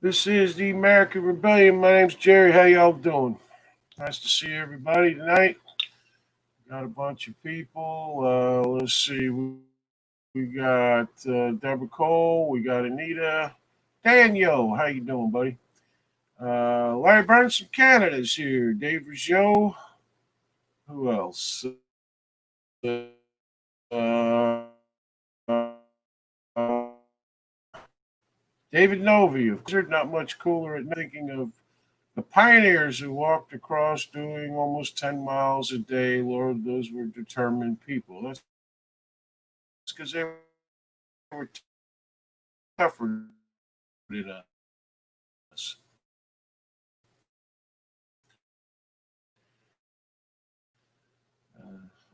This is the American Rebellion. My name's Jerry. How y'all doing? Nice to see everybody tonight. Got a bunch of people. Let's see. We got Deborah Cole. We got Anita. Daniel, how you doing, buddy? Larry Burns from Canada's here. Dave Rizzo. Who else? Uh, David Novi. Of course, not much cooler at thinking of the pioneers who walked across doing almost 10 miles a day. Lord, those were determined people. That's because they were tougher than us.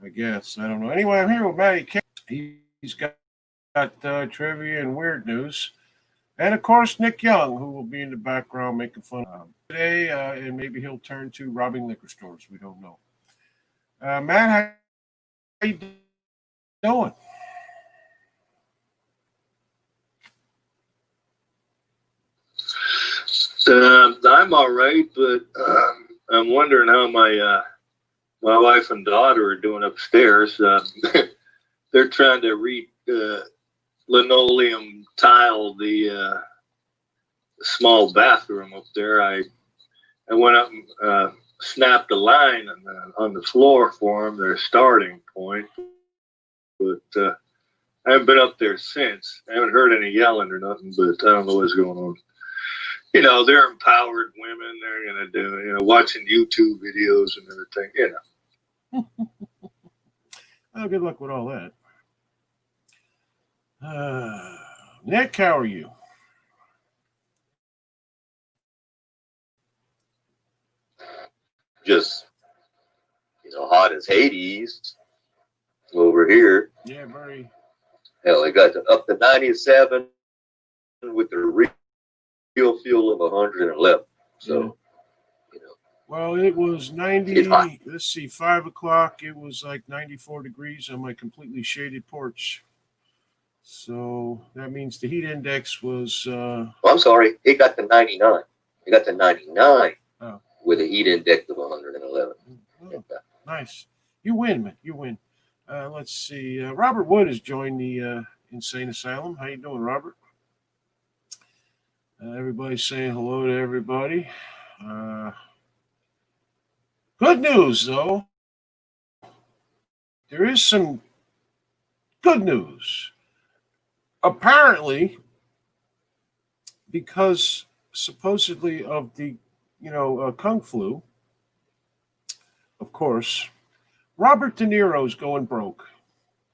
I guess. I don't know. Anyway, I'm here with Matty K. He's got trivia and weird news. And of course, Nick Young, who will be in the background making fun of him today, and maybe he'll turn to robbing liquor stores. We don't know. Matt, how you doing? I'm all right, but I'm wondering how my wife and daughter are doing upstairs. They're trying to linoleum tile the small bathroom up there. I went up and snapped a line on the floor for them, their starting point. But I haven't been up there since. I haven't heard any yelling or nothing, but I don't know what's going on. You know, they're empowered women. They're going to do, watching YouTube videos and everything, Well, good luck with all that. Nick, how are you? Just, hot as Hades over here. Yeah, very. Hell, they got up to 97 with the real fuel of 111. So, yeah. Well, it was 90. Let's see, 5 o'clock. It was like 94 degrees on my completely shaded porch. So that means the heat index was. I'm sorry. It got to 99. It got to 99 with a heat index of 111. Oh, nice. You win, man. You win. Let's see. Robert Wood has joined the Insane Asylum. How you doing, Robert? Everybody's saying hello to everybody. Good news, though. There is some good news. Apparently, because supposedly of the, Kung Flu, of course, Robert De Niro's going broke.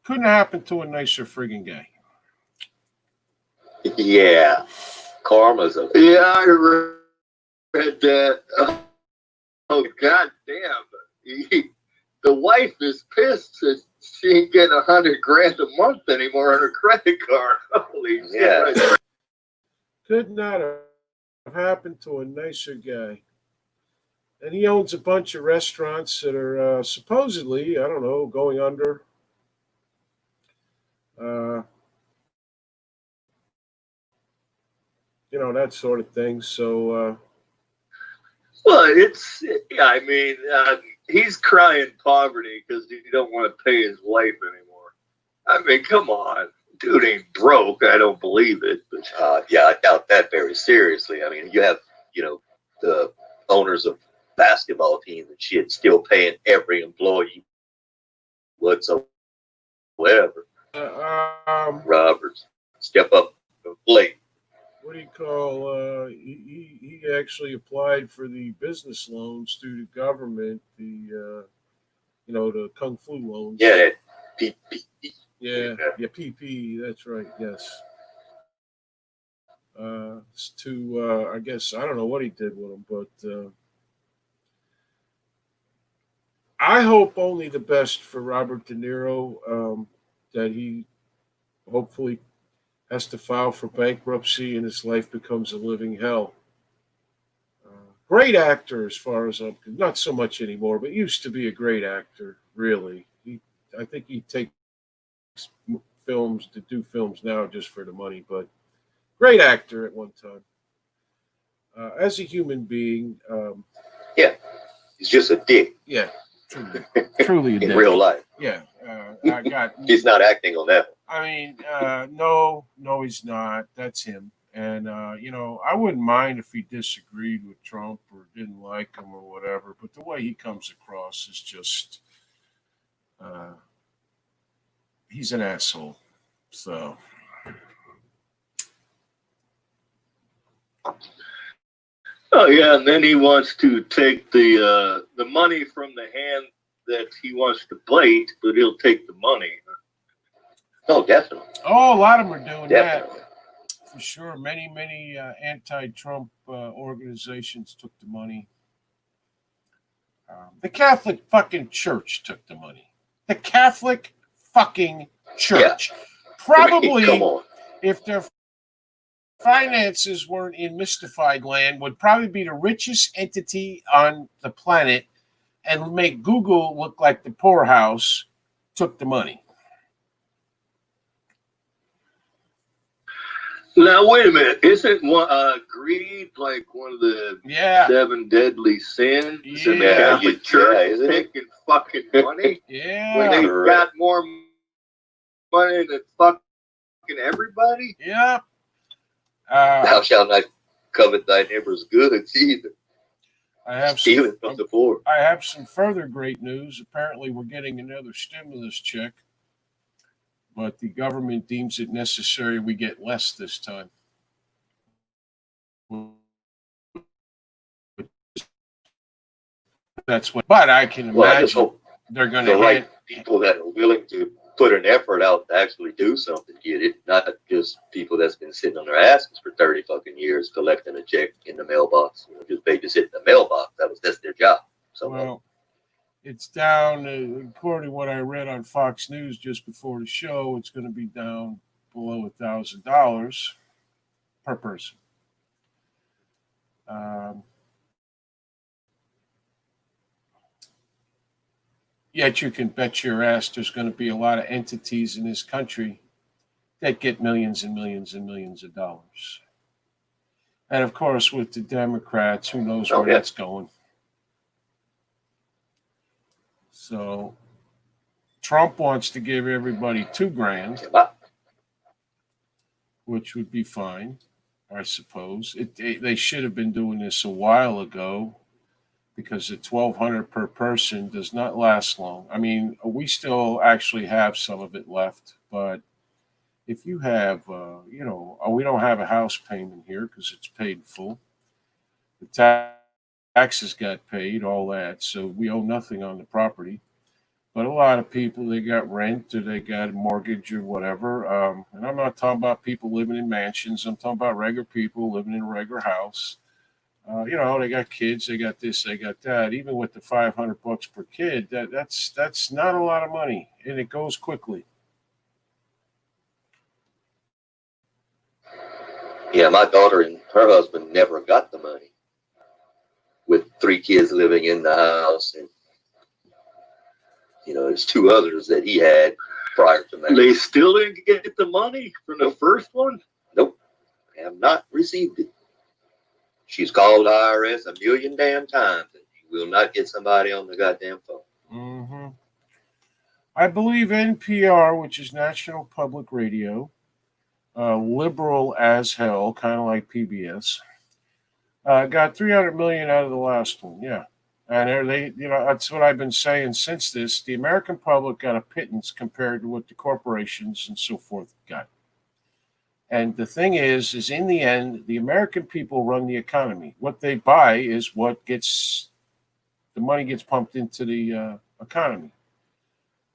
Couldn't happen to a nicer friggin' guy. Yeah. Karma's a... Yeah, I read that. Oh, God damn. The wife is pissed that she ain't getting $100,000 a month anymore on her credit card. Holy shit. Could not have happened to a nicer guy. And he owns a bunch of restaurants that are supposedly, I don't know, going under. That sort of thing. So, well, he's crying poverty because he don't want to pay his wife anymore. I mean, come on. Dude ain't broke. I don't believe it. But yeah, I doubt that very seriously. I mean, you have, the owners of basketball teams and shit still paying every employee whatsoever. Roberts, step up and play. What do you call? He actually applied for the business loans through the government. The Kung Flu loans. Yeah, that PP. Yeah, PP. That's right. Yes. I guess I don't know what he did with them, but I hope only the best for Robert De Niro. That he hopefully has to file for bankruptcy and his life becomes a living hell. Great actor, as far as I'm not so much anymore, but used to be a great actor. Really, I think he takes films to do films now just for the money, but great actor at one time. as a human being, He's just a dick yeah, truly, truly a in dick. real life. Yeah, I got. He's not acting on that. I mean, no, he's not. That's him. And I wouldn't mind if he disagreed with Trump or didn't like him or whatever. But the way he comes across is just, uh, he's an asshole. So Oh yeah, and then he wants to take the money from the hand that he wants to bite, but he'll take the money. Oh, definitely. a lot of them are doing Definitely. that for sure. Many anti-Trump organizations took the money. The Catholic fucking Church took the money. The Catholic fucking Church. Come Probably, on. if their finances weren't in mystified land, would probably be the richest entity on the planet and make Google look like the poorhouse. Took the money. Now wait a minute, isn't greed like one of the Yeah. 7 deadly sins? And the Yeah. Catholic Church Yeah, isn't it? taking fucking money when Yeah. they Correct. got more money than fucking everybody? Yeah. Thou shalt not covet thy neighbor's goods either. I have Stealing from the poor. I have some further great news. Apparently, we're getting another stimulus check, but the government deems it necessary we get less this time. That's what. But I can Well, I just imagine hope they're going the to right people that are willing to put an effort out to actually do something get it, not just people that's been sitting on their asses for 30 fucking years collecting a check in the mailbox. Just babysitting the mailbox. That's their job. So Well, it's down, according to what I read on Fox News just before the show, it's going to be down below $1,000 per person. Yet you can bet your ass there's going to be a lot of entities in this country that get millions and millions and millions of dollars. And of course, with the Democrats, who knows where that's going. So Trump wants to give everybody $2,000, which would be fine, I suppose. They should have been doing this a while ago, because the $1,200 per person does not last long. I mean, we still actually have some of it left, but if you have, we don't have a house payment here because it's paid full. The taxes got paid, all that, so we owe nothing on the property. But a lot of people, they got rent or they got a mortgage or whatever. And I'm not talking about people living in mansions. I'm talking about regular people living in a regular house. They got kids, they got this, they got that. Even with the $500 per kid, that's not a lot of money, and it goes quickly. Yeah, my daughter and her husband never got the money. With 3 kids living in the house, and there's 2 others that he had prior to marriage. They still didn't get the money from the first one? Nope, have not received it. She's called IRS a million damn times, and you will not get somebody on the goddamn phone. Mm-hmm. I believe NPR, which is National Public Radio, liberal as hell, kind of like PBS, got 300 million out of the last one. Yeah, and that's what I've been saying since this. The American public got a pittance compared to what the corporations and so forth got. And the thing is in the end, the American people run the economy. What they buy is what gets the money gets pumped into the economy.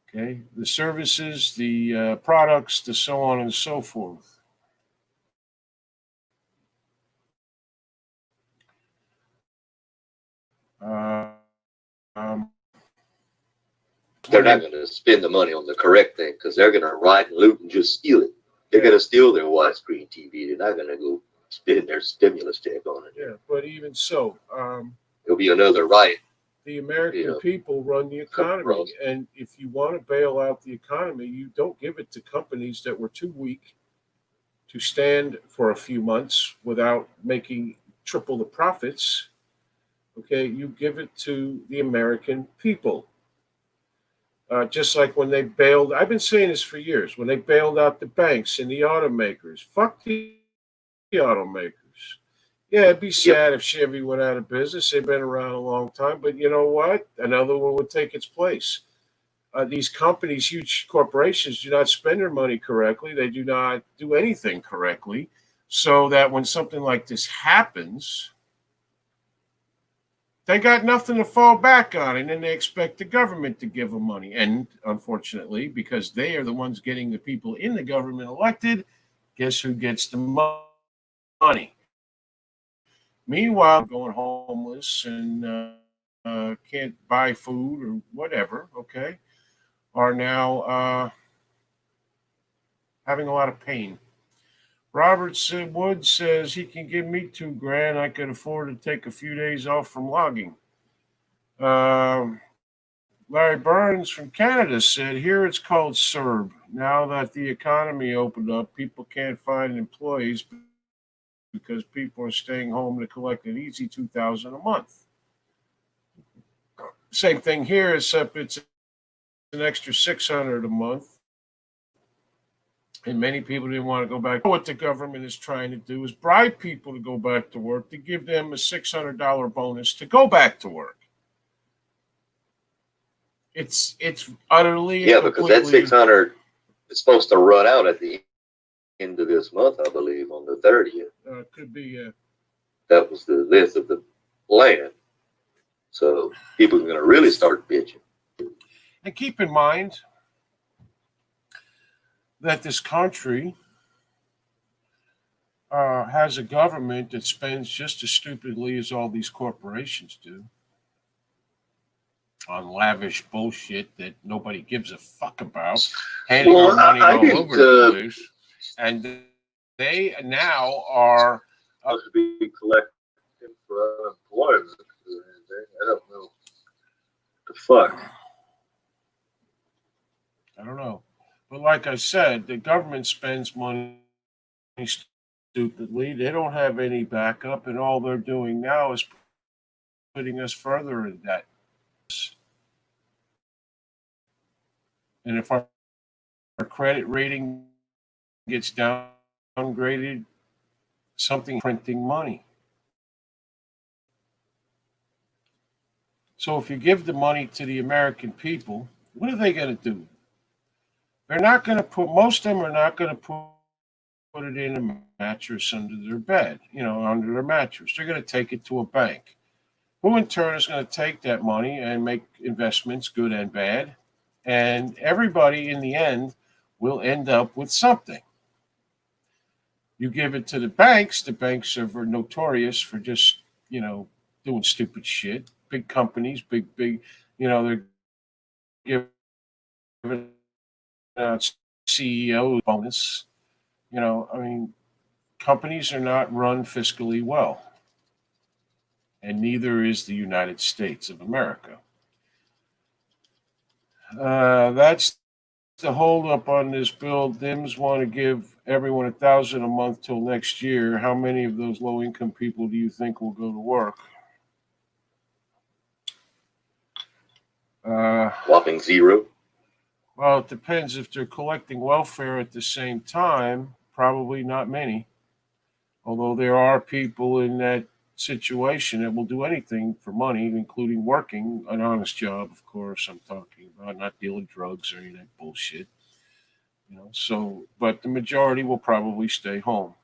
Okay, the services, the products, the so on and so forth. They're not going to spend the money on the correct thing because they're going to riot and loot and just steal it. They're going to steal their widescreen TV. They're not going to go spend their stimulus check on it. Yeah, but even so, there'll be another riot. The American people run the economy, and if you want to bail out the economy, you don't give it to companies that were too weak to stand for a few months without making triple the profits. Okay, you give it to the American people. Just like when they bailed, I've been saying this for years, when they bailed out the banks and the automakers, fuck the automakers. Yeah, it'd be Yep. sad if Chevy went out of business. They've been around a long time, but you know what? Another one would take its place. These companies, huge corporations, do not spend their money correctly. They do not do anything correctly. So that when something like this happens, they got nothing to fall back on, and then they expect the government to give them money. And unfortunately, because they are the ones getting the people in the government elected, guess who gets the money? Meanwhile, going homeless and can't buy food or whatever, okay, are now having a lot of pain. Robert Wood says he can give me $2,000. I could afford to take a few days off from logging. Um, Larry Burns from Canada said, here it's called CERB. Now that the economy opened up, people can't find employees because people are staying home to collect an easy $2,000 a month. Same thing here, except it's an extra $600 a month. And many people didn't want to go back. What the government is trying to do is bribe people to go back to work, to give them a $600 bonus to go back to work. It's utterly because that 600 is supposed to run out at the end of this month, I believe, on the 30th. Could be. That was the list of the plan. So people are going to really start bitching. And keep in mind that this country has a government that spends just as stupidly as all these corporations do on lavish bullshit that nobody gives a fuck about, handing our money all over the place. And they now are supposed to be collecting for unemployment. I don't know. The fuck? I don't know. But like I said, the government spends money stupidly. They don't have any backup, and all they're doing now is putting us further in debt. And if our credit rating gets downgraded, something printing money. So if you give the money to the American people, what are they going to do? They're not going to most of them are not going to put it in a mattress under their bed, under their mattress. They're going to take it to a bank, who in turn is going to take that money and make investments, good and bad. And everybody in the end will end up with something. You give it to the banks are notorious for just, doing stupid shit. Big companies, big, they're giving out CEO bonus. Companies are not run fiscally well. And neither is the United States of America. That's the holdup on this bill. Dems want to give everyone $1,000 a month till next year. How many of those low-income people do you think will go to work? Whopping zero. Well, it depends. If they're collecting welfare at the same time, probably not many. Although there are people in that situation that will do anything for money, including working an honest job, of course, I'm talking about, not dealing drugs or any of that bullshit. But the majority will probably stay home.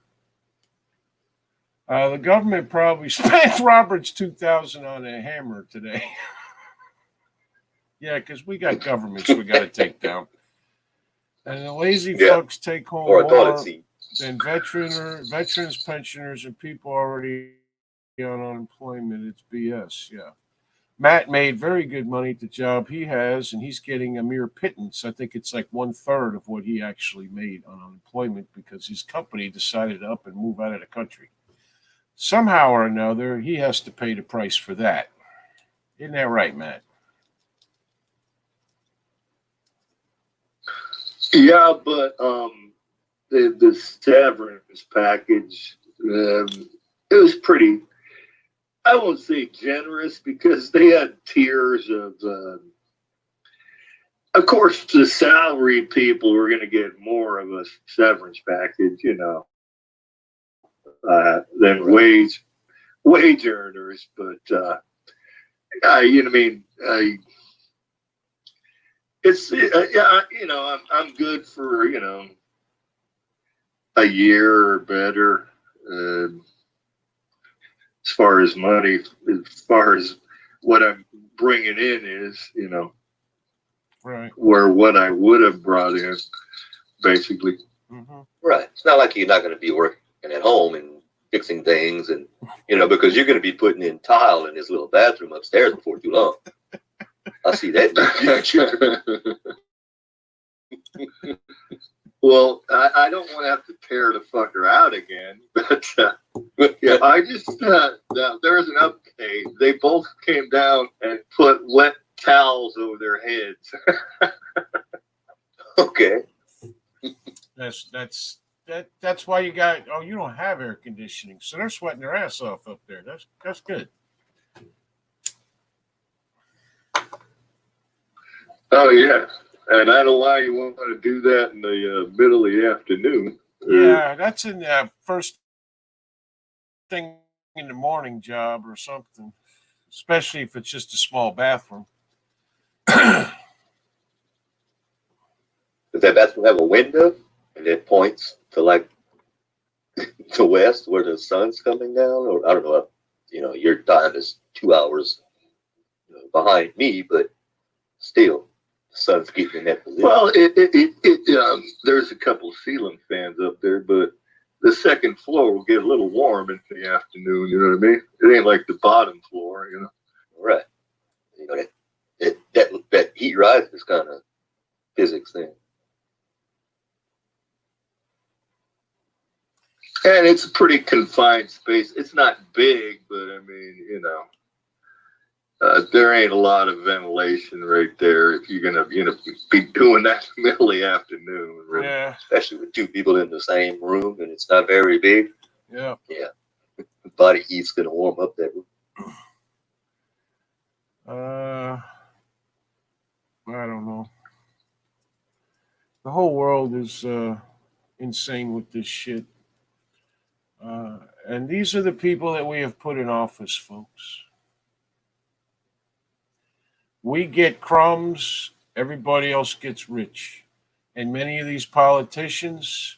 The government probably spent Robert's $2,000 on a hammer today. Yeah, because we got governments we got to take down. And the lazy fucks take home more than veterans, pensioners, and people already on unemployment. It's BS, yeah. Matt made very good money at the job he has, and he's getting a mere pittance. I think it's like 1/3 of what he actually made on unemployment because his company decided to up and move out of the country. Somehow or another, he has to pay the price for that. Isn't that right, Matt? Yeah, but the severance package, it was pretty I won't say generous because they had tiers of course, the salary people were going to get more of a severance package, than wage earners. But I mean, it's yeah, I'm good for a year or better. As far as money, as far as what I'm bringing in is, Right. where what I would have brought in, basically. Mm-hmm. Right. It's not like you're not going to be working at home and fixing things, and because you're going to be putting in tile in this little bathroom upstairs before too long. I see that in the future. Well, I don't want to have to tear the fucker out again, but yeah, I just there's an update. They both came down and put wet towels over their heads. Okay. That's why you got. Oh, you don't have air conditioning, so they're sweating their ass off up there. That's good. Oh yeah, and I don't know why you want to do that in the middle of the afternoon. Yeah, that's in the first thing in the morning job or something, especially if it's just a small bathroom. Does that bathroom have a window and it points to like the west where the sun's coming down? Or I don't know. Your time is 2 hours behind me, but still, the sun's getting in that position. Well, there's a couple ceiling fans up there, but the second floor will get a little warm in the afternoon. You know what I mean? It ain't like the bottom floor, Right. That heat rise is kind of physics thing. And it's a pretty confined space. It's not big, but I mean, there ain't a lot of ventilation right there if you're gonna, be doing that in the middle of the afternoon. Really. Yeah. Especially with two people in the same room and it's not very big. Yeah. Yeah. Body heat's gonna warm up that room. I don't know. The whole world is insane with this shit. And these are the people that we have put in office, folks. We get crumbs, everybody else gets rich. And many of these politicians,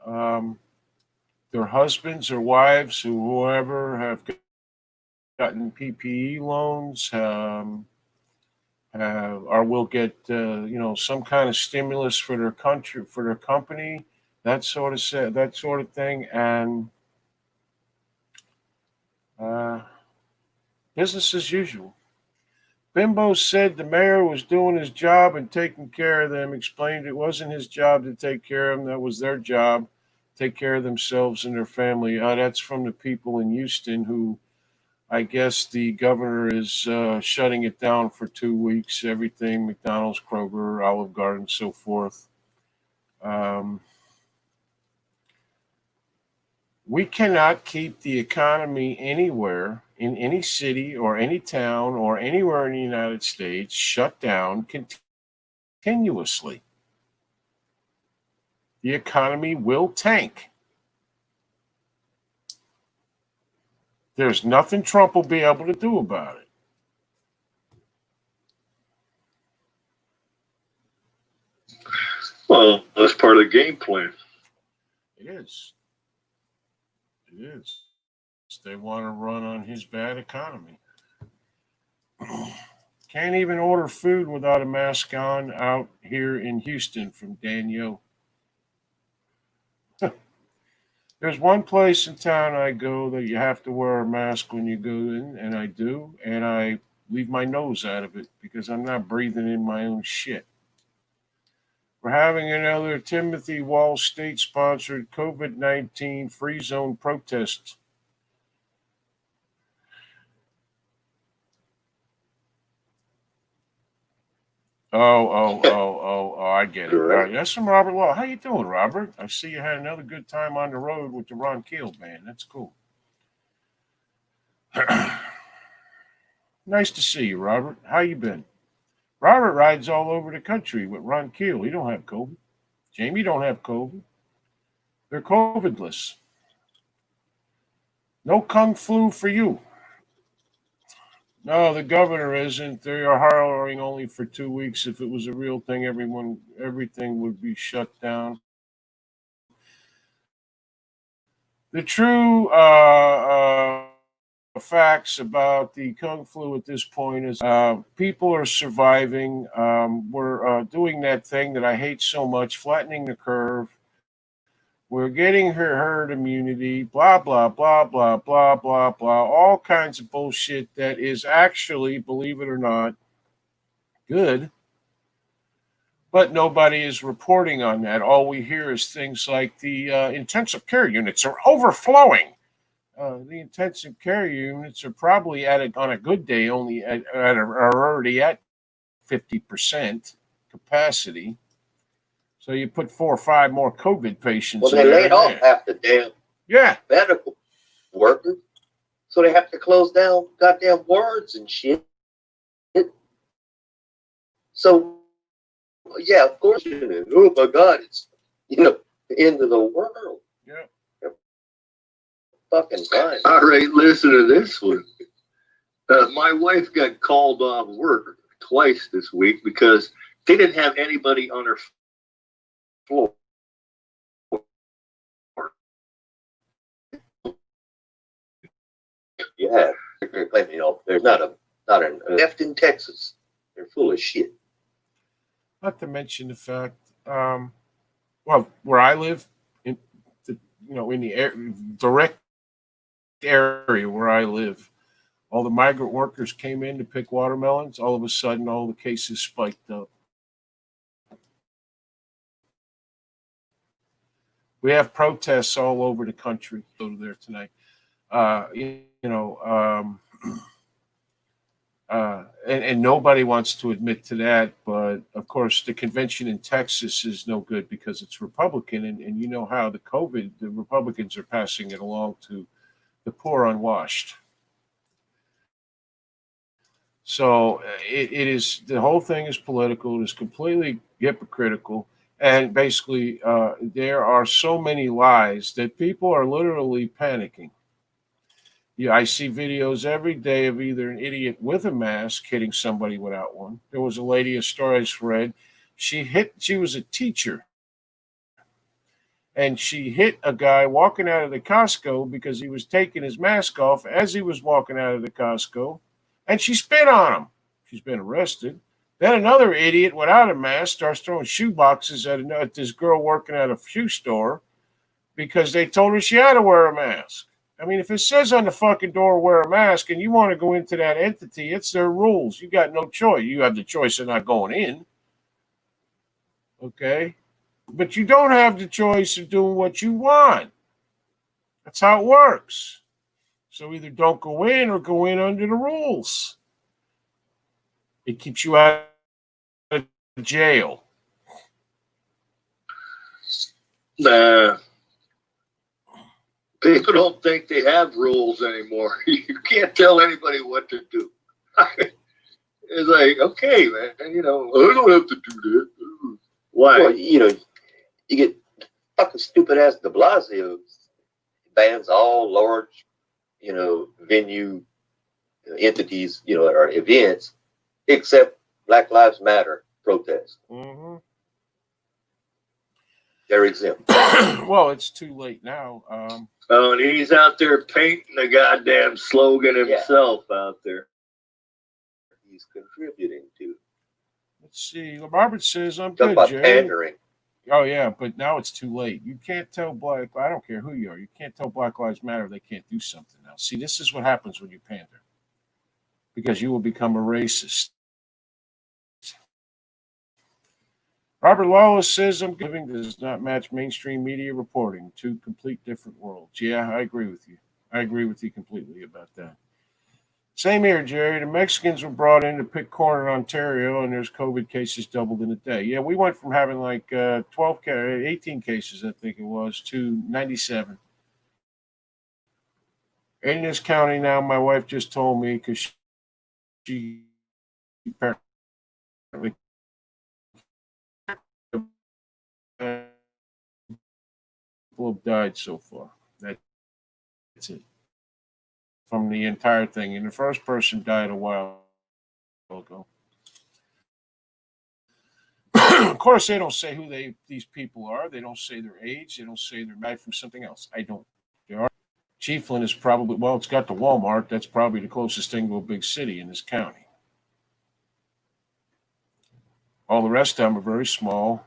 their husbands or wives or whoever have gotten PPE loans, or will get some kind of stimulus for their country, for their company, that sort of thing, and business as usual. Bimbo said the mayor was doing his job and taking care of them. Explained it wasn't his job to take care of them; that was their job, take care of themselves and their family. That's from the people in Houston who. I guess the governor is shutting it down for 2 weeks. Everything, McDonald's, Kroger, Olive Garden, so forth. We cannot keep the economy anywhere, in any city or any town or anywhere in the United States, shut down continuously. The economy will tank. There's nothing Trump will be able to do about it. Well, that's part of the game plan. It is. It is. They want to run on his bad economy. Can't even order food without a mask on out here in Houston from Daniel. There's one place in town I go that you have to wear a mask when you go in, and I do, and I leave my nose out of it because I'm not breathing in my own shit. We're having another Timothy Wall state-sponsored COVID-19 free zone protest. Oh, I get it. All right, that's from Robert Law. How you doing, Robert? I see you had another good time on the road with the Ron Keel band. That's cool. Nice to see you, Robert. How you been? Robert rides all over the country with Ron Keel. He don't have COVID. Jamie don't have COVID. They're COVIDless. No kung flu for you. No, the governor isn't. They are hiring only for 2 weeks. If it was a real thing, everything would be shut down. The true facts about the kung flu at this point is people are surviving. We're doing that thing that I hate so much, flattening the curve. We're getting herd immunity, blah, blah, blah, blah, blah, blah, blah, all kinds of bullshit that is actually, believe it or not, good. But nobody is reporting on that. All we hear is things like the intensive care units are overflowing. The intensive care units are probably on a good day only are already at 50% capacity. So you put 4 or 5 more COVID patients. Well, they laid off half the damn medical workers, so they have to close down goddamn wards and shit. So yeah, of course. Oh my God, it's the end of the world. Yeah. Fucking fine. All right, listen to this one. My wife got called off work twice this week because they didn't have anybody on her floor. Yeah, they're claiming, there's not a left in Texas. They're full of shit. Not to mention the fact, well, where I live, in the direct area where I live, all the migrant workers came in to pick watermelons. All of a sudden, all the cases spiked up. We have protests all over the country. Go to there tonight. And nobody wants to admit to that. But of course, the convention in Texas is no good because it's Republican. And you know how the Republicans are passing it along to the poor unwashed. So it is, the whole thing is political. It is completely hypocritical. And basically, there are so many lies that people are literally panicking. Yeah, I see videos every day of either an idiot with a mask hitting somebody without one. There was a lady, a story I read, she was a teacher, and she hit a guy walking out of the Costco because he was taking his mask off as he was walking out of the Costco, and she spit on him. She's been arrested. Then another idiot without a mask starts throwing shoe boxes at this girl working at a shoe store because they told her she had to wear a mask. I mean, if it says on the fucking door, wear a mask, and you want to go into that entity, it's their rules. You got no choice. You have the choice of not going in. Okay? But you don't have the choice of doing what you want. That's how it works. So either don't go in or go in under the rules. It keeps you out of jail. People don't think they have rules anymore. You can't tell anybody what to do. It's like, okay, man, I don't have to do that. Why? Well, you get fucking stupid ass De Blasio bans all large, venue entities, or events, except Black Lives Matter protests. Mm-hmm. They're exempt. Well, it's too late now. And he's out there painting the goddamn slogan himself out there. He's contributing to. Let's see. Robert says, I'm Talk good, about Jerry. pandering. Oh, yeah, but now it's too late. You can't tell I don't care who you are. You can't tell Black Lives Matter they can't do something now. See, this is what happens when you pander. Because you will become a racist. Robert Lawless says, I'm giving does not match mainstream media reporting. 2 complete different worlds. Yeah, I agree with you. I agree with you completely about that. Same here, Jerry. The Mexicans were brought in to pick corn in Ontario, and there's COVID cases doubled in a day. Yeah, we went from having like 18 cases, I think it was, to 97. In this county now, my wife just told me, because she apparently people have died so far. That's it. From the entire thing. And the first person died a while ago. Of course, they don't say who these people are. They don't say their age. They don't say they're died from something else. I don't. They are. Chiefland is probably, well, it's got the Walmart. That's probably the closest thing to a big city in this county. All the rest of them are very small,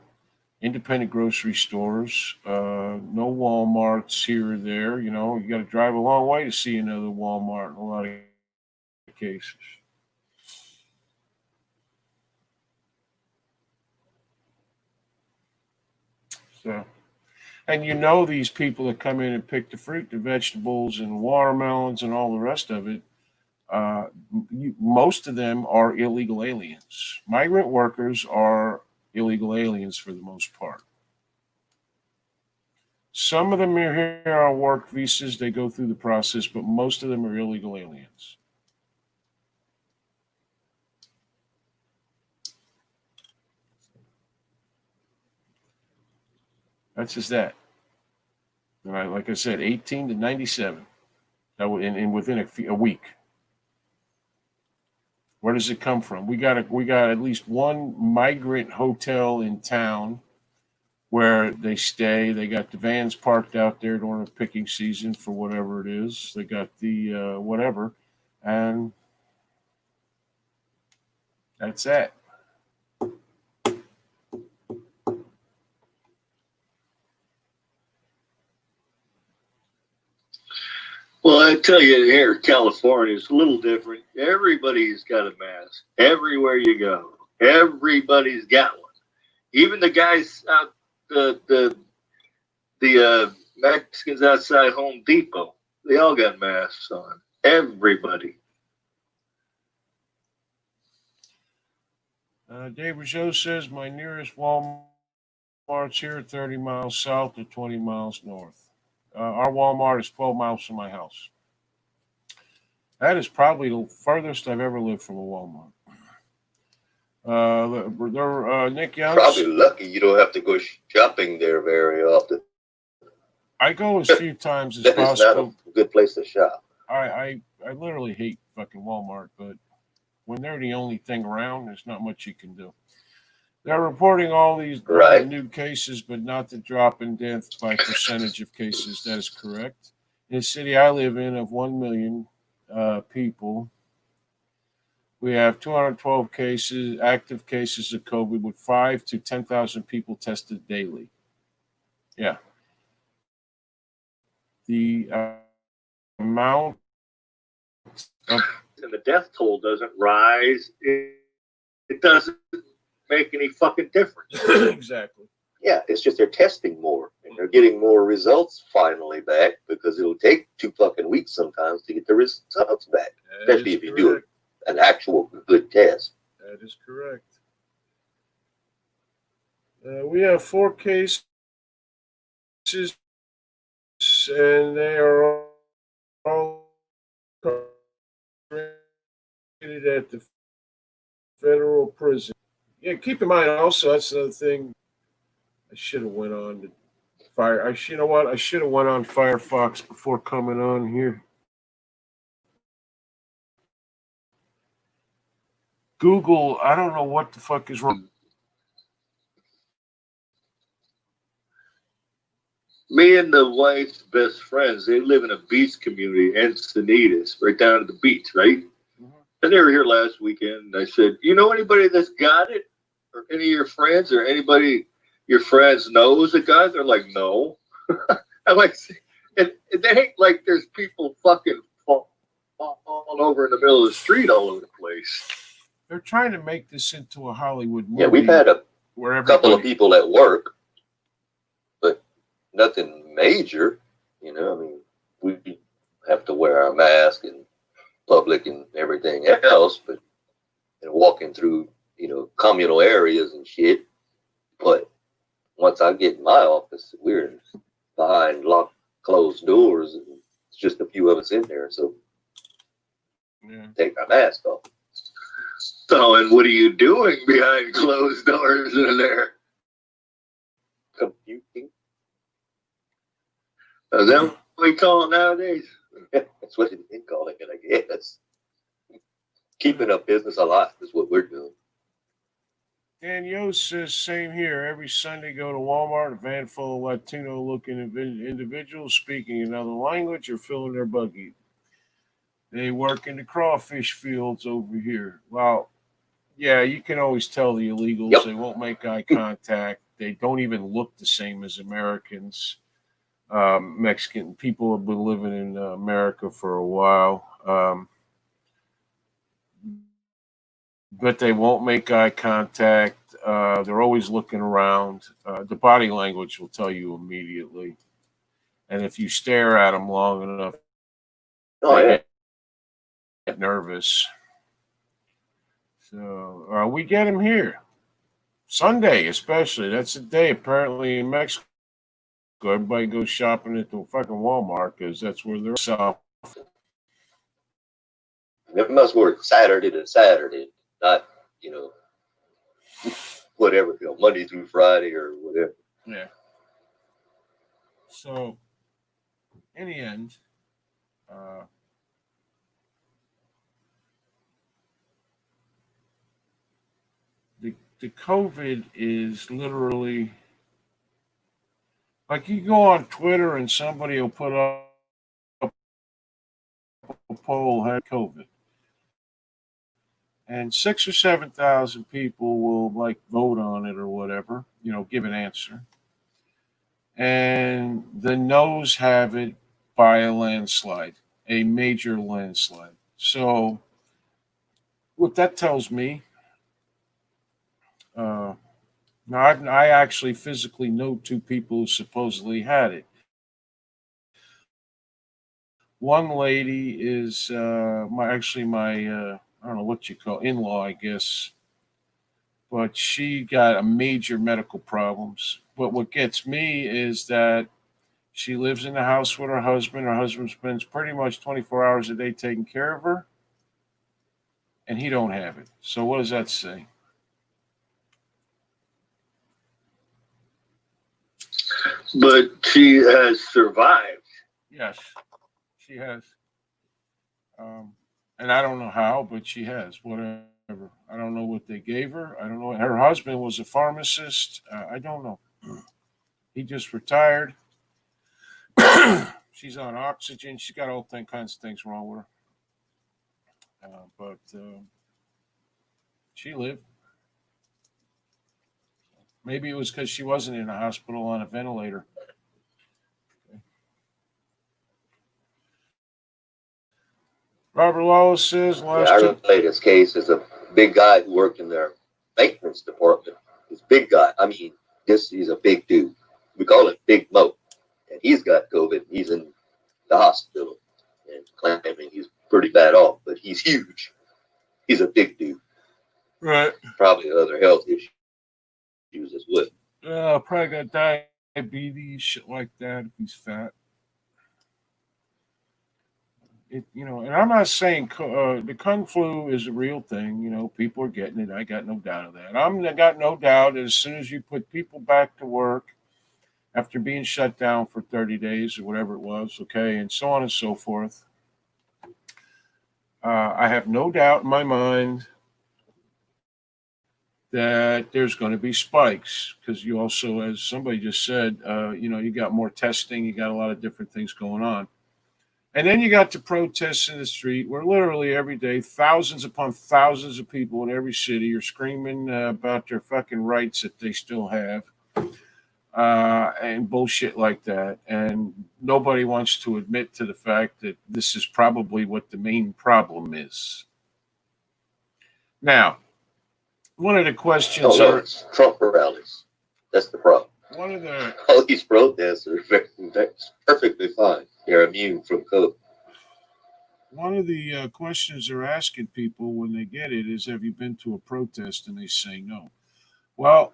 independent grocery stores. No Walmarts here or there. You know, you got to drive a long way to see another Walmart in a lot of cases. So, and you know, these people that come in and pick the fruit, the vegetables, and watermelons, and all the rest of it, most of them are illegal aliens. Migrant workers are illegal aliens for the most part. Some of them are here on work visas. They go through the process, but most of them are illegal aliens. That's just that. And like I said, 18 to 97. And within a week. Where does it come from? We got at least one migrant hotel in town where they stay. They got the vans parked out there during the picking season for whatever it is. They got the whatever, and that's it. Well, I tell you, here in California, it's a little different. Everybody's got a mask everywhere you go. Everybody's got one. Even the guys out the Mexicans outside Home Depot, they all got masks on. Everybody. Dave Rougeau says my nearest Walmart's here 30 miles south or 20 miles north. Our Walmart is 12 miles from my house. That is probably the furthest I've ever lived from a Walmart. Nick Young. Probably lucky you don't have to go shopping there very often. I go as few times as possible. It's not a good place to shop. I literally hate fucking Walmart, but when they're the only thing around, there's not much you can do. They're reporting all these new cases, but not the drop in death by percentage of cases. That is correct. In the city I live in, of 1 million people, we have 212 cases, active cases of COVID, with 5 to 10,000 people tested daily. Yeah. The amount of... And the death toll doesn't rise. It doesn't make any fucking difference. Exactly. Yeah, it's just they're testing more and they're getting more results finally back, because it'll take 2 fucking weeks sometimes to get the results back, especially if you do an actual good test. That is correct. We have 4 cases, and they are all at the federal prison. Yeah, keep in mind also, that's another thing. I should have went on to fire. You know what? I should have went on Firefox before coming on here. Google, I don't know what the fuck is wrong. Me and the wife's best friends, they live in a beach community, Encinitas, right down at the beach, right? Mm-hmm. And they were here last weekend. And I said, you know anybody that's got it? Or any of your friends, or anybody your friends knows a guy? They're like, no. I'm like, and they ain't like there's people fucking all over in the middle of the street all over the place. They're trying to make this into a Hollywood movie. Yeah, we've had a couple of people at work, but nothing major. You know, I mean, we have to wear our mask in public and everything else, but walking through, communal areas and shit. But once I get in my office, we're behind locked, closed doors, and it's just a few of us in there. So take our mask off. So, and what are you doing behind closed doors in there? Computing. Is that what we call it nowadays? That's what they've been calling it, I guess. Keeping up business alive is what we're doing. Dan Yost says, same here. Every Sunday, go to Walmart, a van full of Latino-looking individuals speaking another language or filling their buggy. They work in the crawfish fields over here. Well, yeah, you can always tell the illegals. Yep. They won't make eye contact. They don't even look the same as Americans. Mexican people have been living in America for a while. But they won't make eye contact. They're always looking around. The body language will tell you immediately. And if you stare at them long enough, Oh, they yeah. get nervous. So we get them here. Sunday, especially. That's the day, apparently, in Mexico. Everybody goes shopping at the fucking Walmart because that's where they're selling. It must work Saturday to Saturday, not, whatever, Monday through Friday or whatever. Yeah. So, in the end, the COVID is literally like you go on Twitter and somebody will put up a poll had COVID, and 6 or 7,000 people will like vote on it or whatever, give an answer, and the no's have it by a landslide, a major landslide. So, what that tells me. Now, I actually physically know two people who supposedly had it. One lady is my I don't know what you call in-law, I guess, but she got a major medical problems. But what gets me is that she lives in the house with her husband. Her husband spends pretty much 24 hours a day taking care of her, and he don't have it. So what does that say? But she has survived. Yes, she has. And I don't know how, but she has. Whatever. I don't know what they gave her. I don't know. Her husband was a pharmacist. I don't know. He just retired. She's on oxygen. She's got all kinds of things wrong with her. But she lived. Maybe it was because she wasn't in a hospital on a ventilator. Okay. Robert Lawless says last Our latest case is a big guy who worked in their maintenance department. This big guy. I mean, he's a big dude. We call him Big Mo. And he's got COVID. He's in the hospital and claiming he's pretty bad off, but he's huge. He's a big dude. Right. Probably other health issues as well. Probably got diabetes, shit like that if he's fat. And I'm not saying the kung flu is a real thing. People are getting it. I got no doubt of that. I got no doubt that as soon as you put people back to work after being shut down for 30 days or whatever it was, okay, and so on and so forth, I have no doubt in my mind that there's going to be spikes because you also, as somebody just said, you got more testing, you got a lot of different things going on. And then you got the protests in the street where literally every day, thousands upon thousands of people in every city are screaming about their fucking rights that they still have and bullshit like that. And nobody wants to admit to the fact that this is probably what the main problem is. Now, one of the questions it's Trump rallies. That's the problem. One of the all these protests are perfectly fine. They're immune from COVID. One of the questions they're asking people when they get it is, have you been to a protest? And they say no. Well,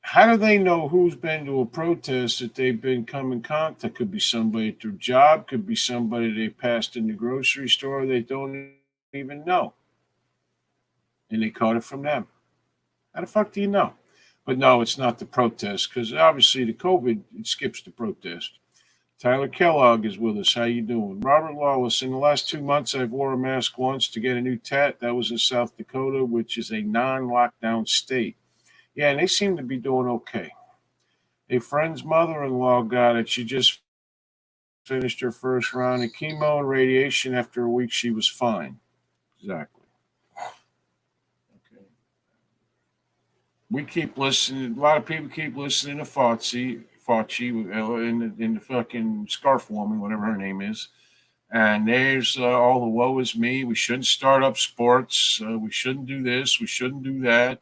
how do they know who's been to a protest that they've been come in contact? Could be somebody at their job, could be somebody they passed in the grocery store they don't even know. and they caught it from them. How the fuck do you know? But no, it's not the protest because obviously the COVID it skips the protest. Tyler Kellogg is with us. How you doing? Robert Lawless. In the last 2 months, I've wore a mask once to get a new tat. That was in South Dakota, which is a non-lockdown state. Yeah, and they seem to be doing okay. A friend's mother-in-law got it. She just finished her first round of chemo and radiation. After a week, she was fine. Exactly. Okay. We keep listening. A lot of people keep listening to Fauci in the fucking scarf woman, whatever her name is. And there's all the woe is me. We shouldn't start up sports. We shouldn't do this. We shouldn't do that.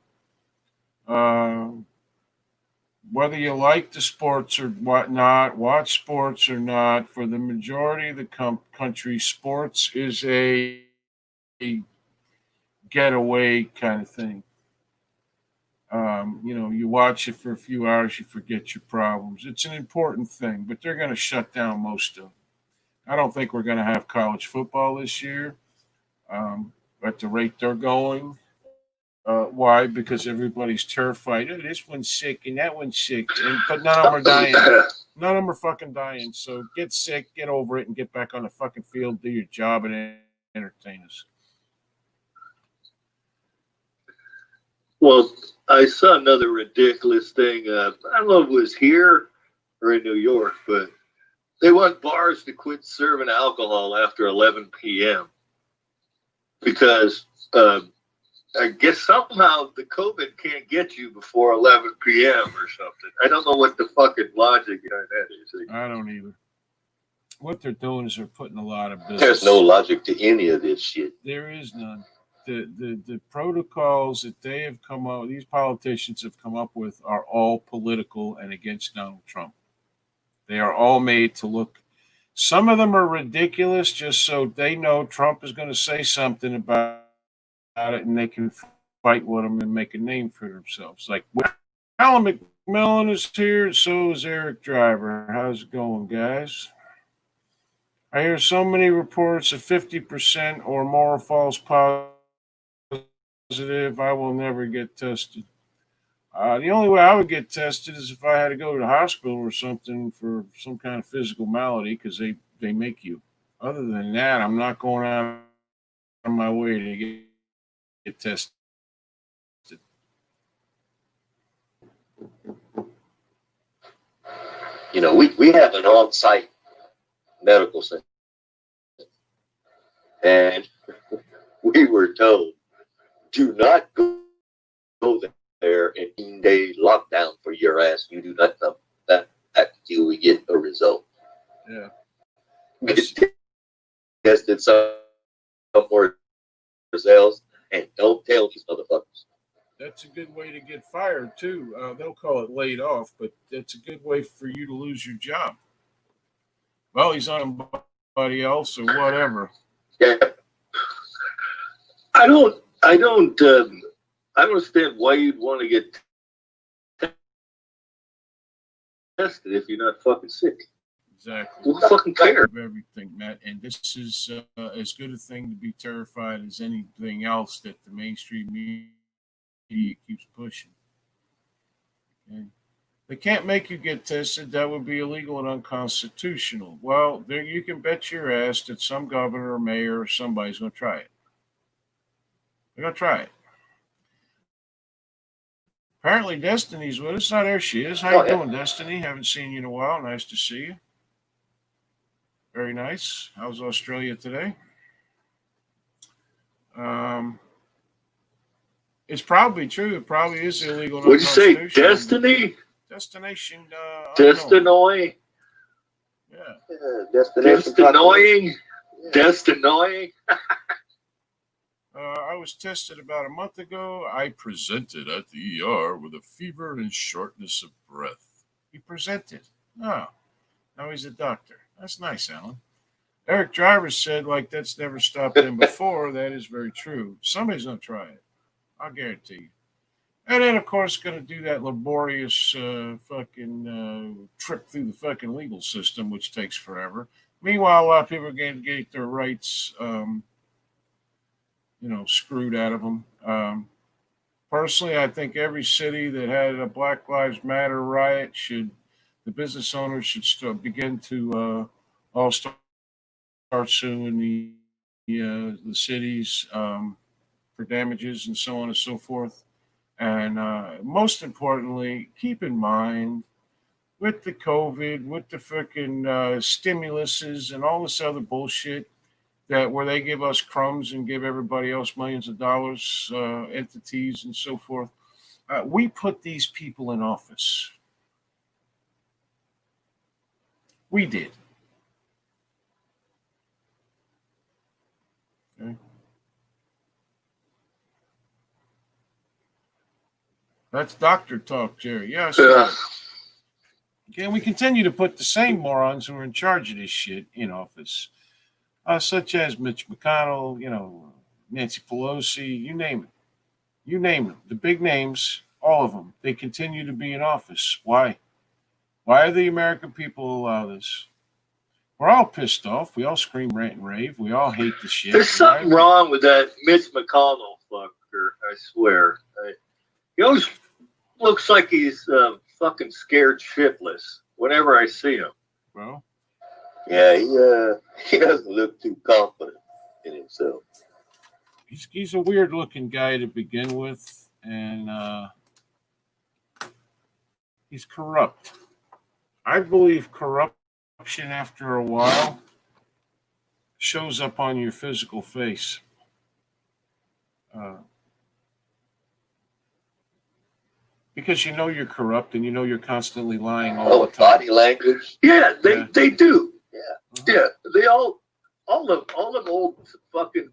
Whether you like the sports or whatnot, watch sports or not, for the majority of the country, sports is a getaway kind of thing. You watch it for a few hours, you forget your problems. It's an important thing, but they're going to shut down most of them. I don't think we're going to have college football this year at the rate they're going. Why? Because everybody's terrified. Oh, this one's sick and that one's sick, but none of them are dying. None of them are fucking dying. So get sick, get over it, and get back on the fucking field, do your job, and entertain us. Well, I saw another ridiculous thing. I don't know if it was here or in New York, but they want bars to quit serving alcohol after 11 p.m. because I guess somehow the COVID can't get you before 11 p.m. or something. I don't know what the fucking logic behind that is. I don't either. What they're doing is they're putting a lot of business. There's no logic to any of this shit. There is none. The protocols that they have come up, these politicians have come up with, are all political and against Donald Trump. They are all made to look. Some of them are ridiculous, just so they know Trump is going to say something about it, and they can fight with him and make a name for themselves. Like Alan McMillan is here, and so is Eric Driver. How's it going, guys? I hear so many reports of 50% or more false positives. I will never get tested. The only way I would get tested is if I had to go to the hospital or something for some kind of physical malady, because they make you. Other than that, I'm not going out of my way to get tested. We have an on-site medical center, and we were told, do not go there in 10-day lockdown for your ass. You do not come back until we get a result. Yeah. Get tested somewhere else, and don't tell these motherfuckers. That's a good way to get fired, too. They'll call it laid off, but that's a good way for you to lose your job. Well, he's on somebody else or whatever. Yeah. I don't understand why you'd want to get tested if you're not fucking sick. Exactly. Who fucking cares? Everything, Matt. And this is as good a thing to be terrified as anything else that the mainstream media keeps pushing. Okay. They can't make you get tested. That would be illegal and unconstitutional. Well, there you can bet your ass that some governor or mayor or somebody's going to try it. They're going to try it. Apparently, Destiny's with us. Oh, there she is. How you doing, Destiny? Haven't seen you in a while. Nice to see you. Very nice. How's Australia today? It's probably true. It probably is illegal. What'd you say, Destiny? Destination. Destinoy. Yeah. Destinoying. Destinoying. I was tested about a month ago. I presented at the ER with a fever and shortness of breath. He presented. Oh, now he's a doctor. That's nice, Alan. Eric Driver said, like, that's never stopped him before. That is very true. Somebody's going to try it. I'll guarantee you. And then, of course, going to do that laborious fucking trip through the fucking legal system, which takes forever. Meanwhile, a lot of people are going to get their rights, screwed out of them. Personally, I think every city that had a Black Lives Matter riot the business owners should begin to all start suing the cities for damages and so on and so forth. And most importantly, keep in mind with the COVID, with the freaking stimuluses and all this other bullshit that where they give us crumbs and give everybody else millions of dollars, entities and so forth. We put these people in office. We did. Okay. That's doctor talk, Jerry. Yes. Okay, we continue to put the same morons who are in charge of this shit in office, such as Mitch McConnell, Nancy Pelosi, you name it. You name them. The big names, all of them, they continue to be in office. Why? Why do the American people allow this? We're all pissed off. We all scream, rant, and rave. We all hate the shit. There's something wrong with that Mitch McConnell fucker, I swear. He always looks like he's fucking scared shitless whenever I see him. Well, yeah, he doesn't look too confident in himself. He's a weird looking guy to begin with, and he's corrupt. I believe corruption after a while shows up on your physical face. Because you're corrupt and you're constantly lying all the time. Body language. Yeah, they do. Yeah. Yeah, they all of old fucking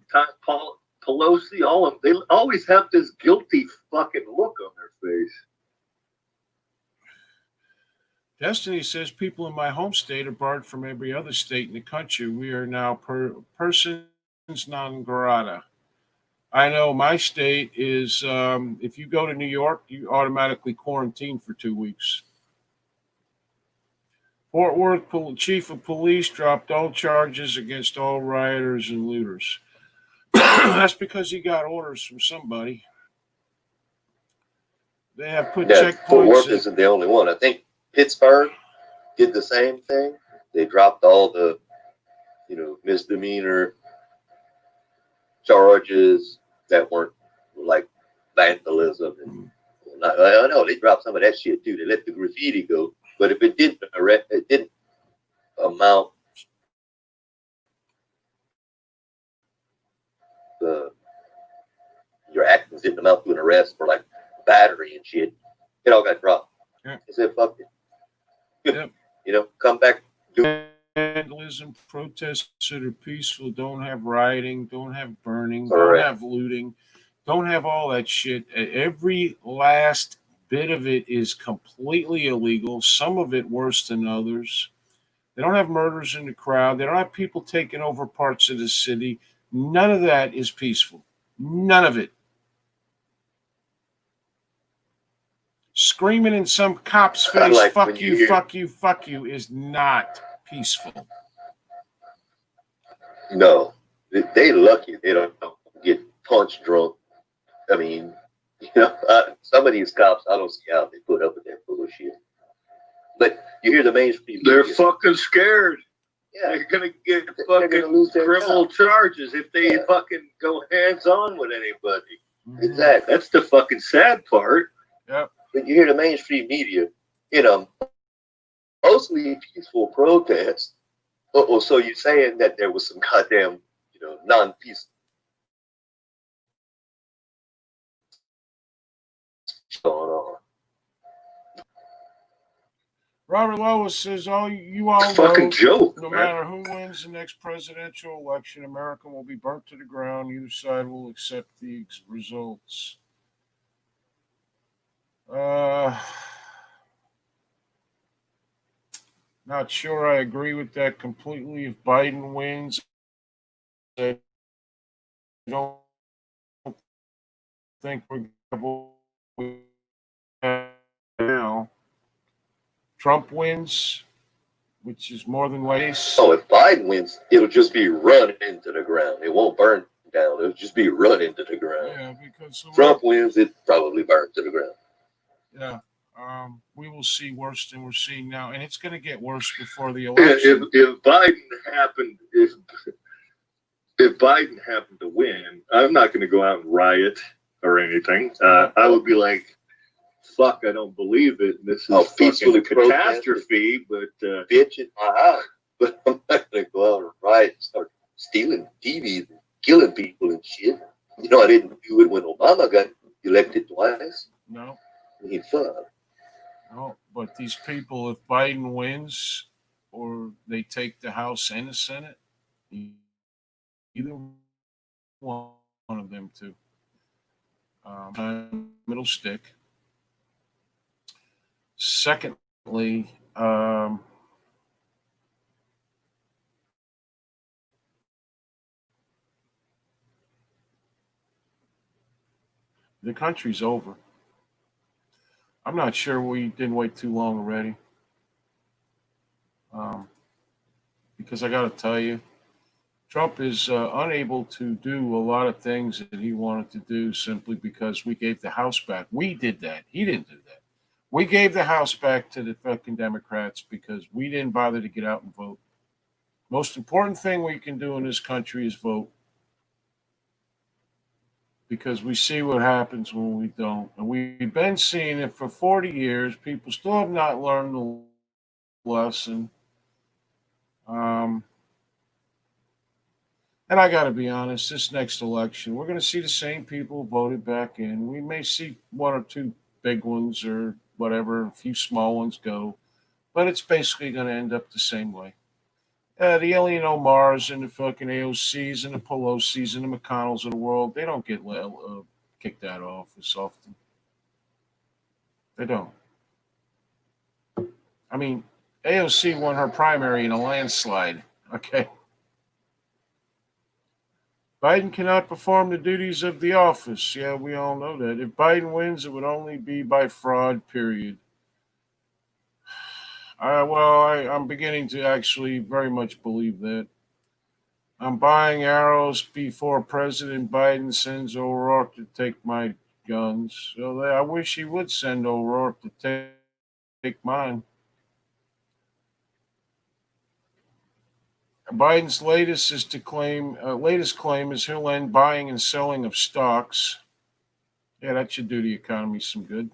Pelosi, all of them, they always have this guilty fucking look on their face. Destiny says people in my home state are barred from every other state in the country. We are now persons non grata. I know my state is, if you go to New York, you automatically quarantine for 2 weeks. Fort Worth chief of police dropped all charges against all rioters and looters. That's because he got orders from somebody. They have put checkpoints. Fort Worth isn't the only one. I think Pittsburgh did the same thing. They dropped all the, misdemeanor charges that weren't like vandalism. And I know they dropped some of that shit too. They let the graffiti go, but if it didn't amount your actions didn't amount to an arrest for like battery and shit, it all got dropped. Yeah. They said, fuck it. Yep. Come back. Vandalism, protests that are peaceful, don't have rioting, don't have burning, Correct. Don't have looting, don't have all that shit. Every last bit of it is completely illegal, some of it worse than others. They don't have murders in the crowd. They don't have people taking over parts of the city. None of that is peaceful. None of it. Screaming in some cop's face, Like fuck you, fuck you, fuck you, is not peaceful. No. They lucky they don't get punch drunk. I mean, some of these cops, I don't see how they put up with that bullshit. But you hear the mainstream. They're fucking scared. Yeah. They're gonna get fucking lose their criminal job. charges if they fucking go hands on with anybody. Exactly. That's the fucking sad part. Yep. But you hear the mainstream media, mostly peaceful protests. Oh, so you're saying that there was some goddamn, non-peaceful going on. Robert Lois says, you all Fucking know, joke. no matter who wins the next presidential election, America will be burnt to the ground. Either side will accept the results. Not sure I agree with that completely. If Biden wins, I don't think we're going to now. Trump wins, which is more than waste. So if Biden wins, it'll just be run into the ground. It won't burn down. It'll just be running to the ground. Yeah, because Trump wins, it probably burns to the ground. yeah, we will see worse than we're seeing now, and it's going to get worse before the election. If Biden happened to win, I'm not going to go out and riot or anything. I would be like, fuck, I don't believe it. This is fucking a catastrophe, but bitch in my house. But I'm not gonna go out and riot and start stealing TVs and killing people and shit. You know, I didn't do it when Obama got elected twice. No. I mean, fuck. No, but these people, if Biden wins or they take the House and the Senate, either one of them two, it'll stick. Secondly, the country's over. I'm not sure we didn't wait too long already. Because I got to tell you, Trump is unable to do a lot of things that he wanted to do simply because we gave the House back. We did that. He didn't do that. We gave the House back to the fucking Democrats because we didn't bother to get out and vote. Most important thing we can do in this country is vote. Because we see what happens when we don't. And we've been seeing it for 40 years. People still have not learned the lesson. And I got to be honest, this next election, we're going to see the same people voted back in. We may see one or two big ones or whatever, a few small ones go. But it's basically going to end up the same way. The Alien Omars and the fucking AOCs and the Pelosi's and the McConnells of the world, they don't get kicked out of office often. They don't. I mean, AOC won her primary in a landslide. Okay. Biden cannot perform the duties of the office. Yeah, we all know that. If Biden wins, it would only be by fraud, period. I'm beginning to actually very much believe that. I'm buying arrows before President Biden sends O'Rourke to take my guns. So I wish he would send O'Rourke to take mine. Biden's latest claim is he'll end buying and selling of stocks. Yeah, that should do the economy some good.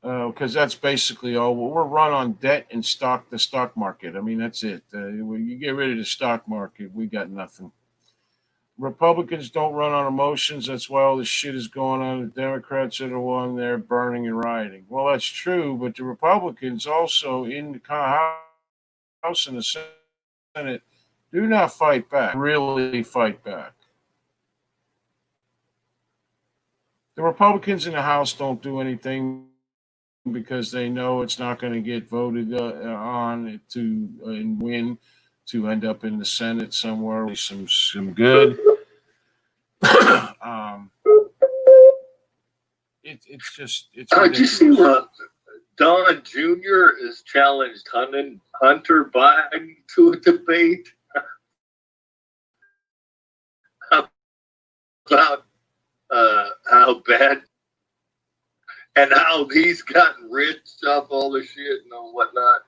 Because that's basically all. We're run on debt and the stock market. I mean, that's it. When you get rid of the stock market, we got nothing. Republicans don't run on emotions. That's why all this shit is going on. The Democrats are the one there burning and rioting. Well, that's true, but the Republicans also in the House and the Senate do not fight back, really fight back. The Republicans in the House don't do anything because they know it's not going to get voted on to and win to end up in the Senate somewhere with some good. It's just it's. Did you see Don Jr. has challenged Hunter Biden to a debate about how bad and how he's gotten rich off all the shit and whatnot.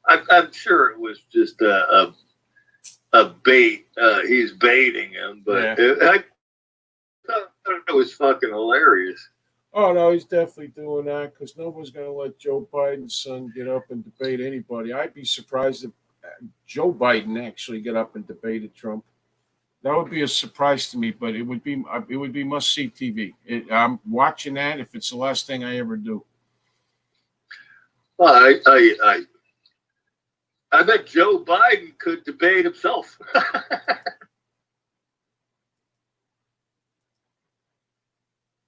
I'm sure it was just a bait. He's baiting him, but yeah. I thought it was fucking hilarious. Oh, no, he's definitely doing that because nobody's going to let Joe Biden's son get up and debate anybody. I'd be surprised if Joe Biden actually get up and debated Trump. That would be a surprise to me, but it would be must-see TV. I'm watching that if it's the last thing I ever do. Well, I bet Joe Biden could debate himself.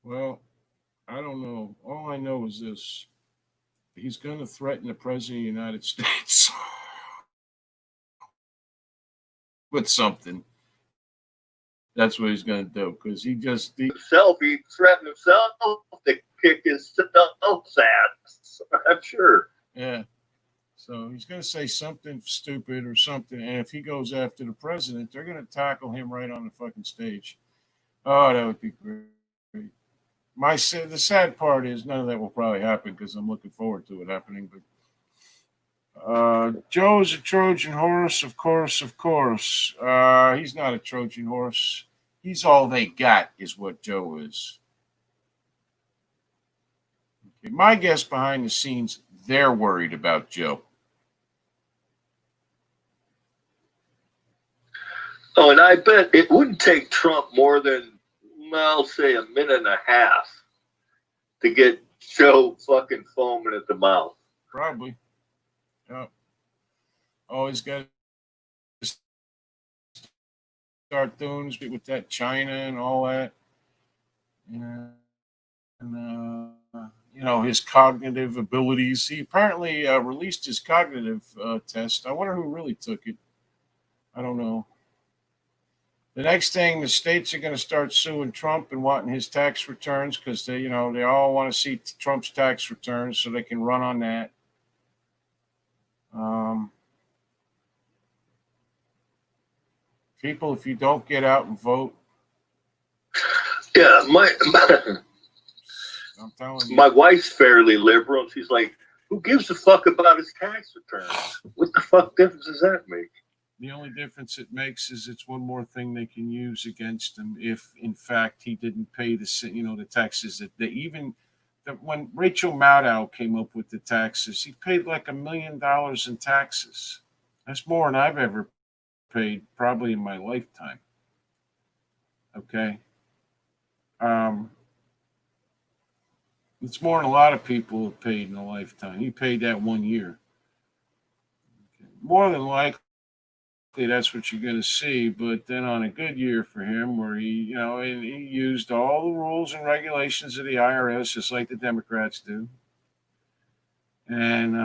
Well, I don't know. All I know is this. He's going to threaten the president of the United States with something. That's what he's going to do because he threatened himself to kick his ass. I'm sure. Yeah. So he's going to say something stupid or something. And if he goes after the president, they're going to tackle him right on the fucking stage. Oh, that would be great. The sad part is none of that will probably happen because I'm looking forward to it happening. But Joe is a Trojan horse, of course, of course. He's not a Trojan horse. He's all they got, is what Joe is. Okay, my guess behind the scenes, they're worried about Joe. Oh, and I bet it wouldn't take Trump more than, I'll say, a minute and a half to get Joe fucking foaming at the mouth. Probably. Yeah. Always got to start doing with that China and all that. And his cognitive abilities. He apparently released his cognitive test. I wonder who really took it. I don't know. The next thing, the states are going to start suing Trump and wanting his tax returns because they all want to see Trump's tax returns so they can run on that. People, if you don't get out and vote, yeah, I'm telling you, my wife's fairly liberal, and she's like, "Who gives a fuck about his tax returns? What the fuck difference does that make?" The only difference it makes is it's one more thing they can use against him if, in fact, he didn't pay the taxes that when Rachel Maddow came up with the taxes, he paid like $1 million in taxes. That's more than I've ever paid, probably in my lifetime. Okay. It's more than a lot of people have paid in a lifetime. He paid that 1 year. Okay. More than likely, that's what you're going to see. But then on a good year for him, where he used all the rules and regulations of the IRS, just like the Democrats do. And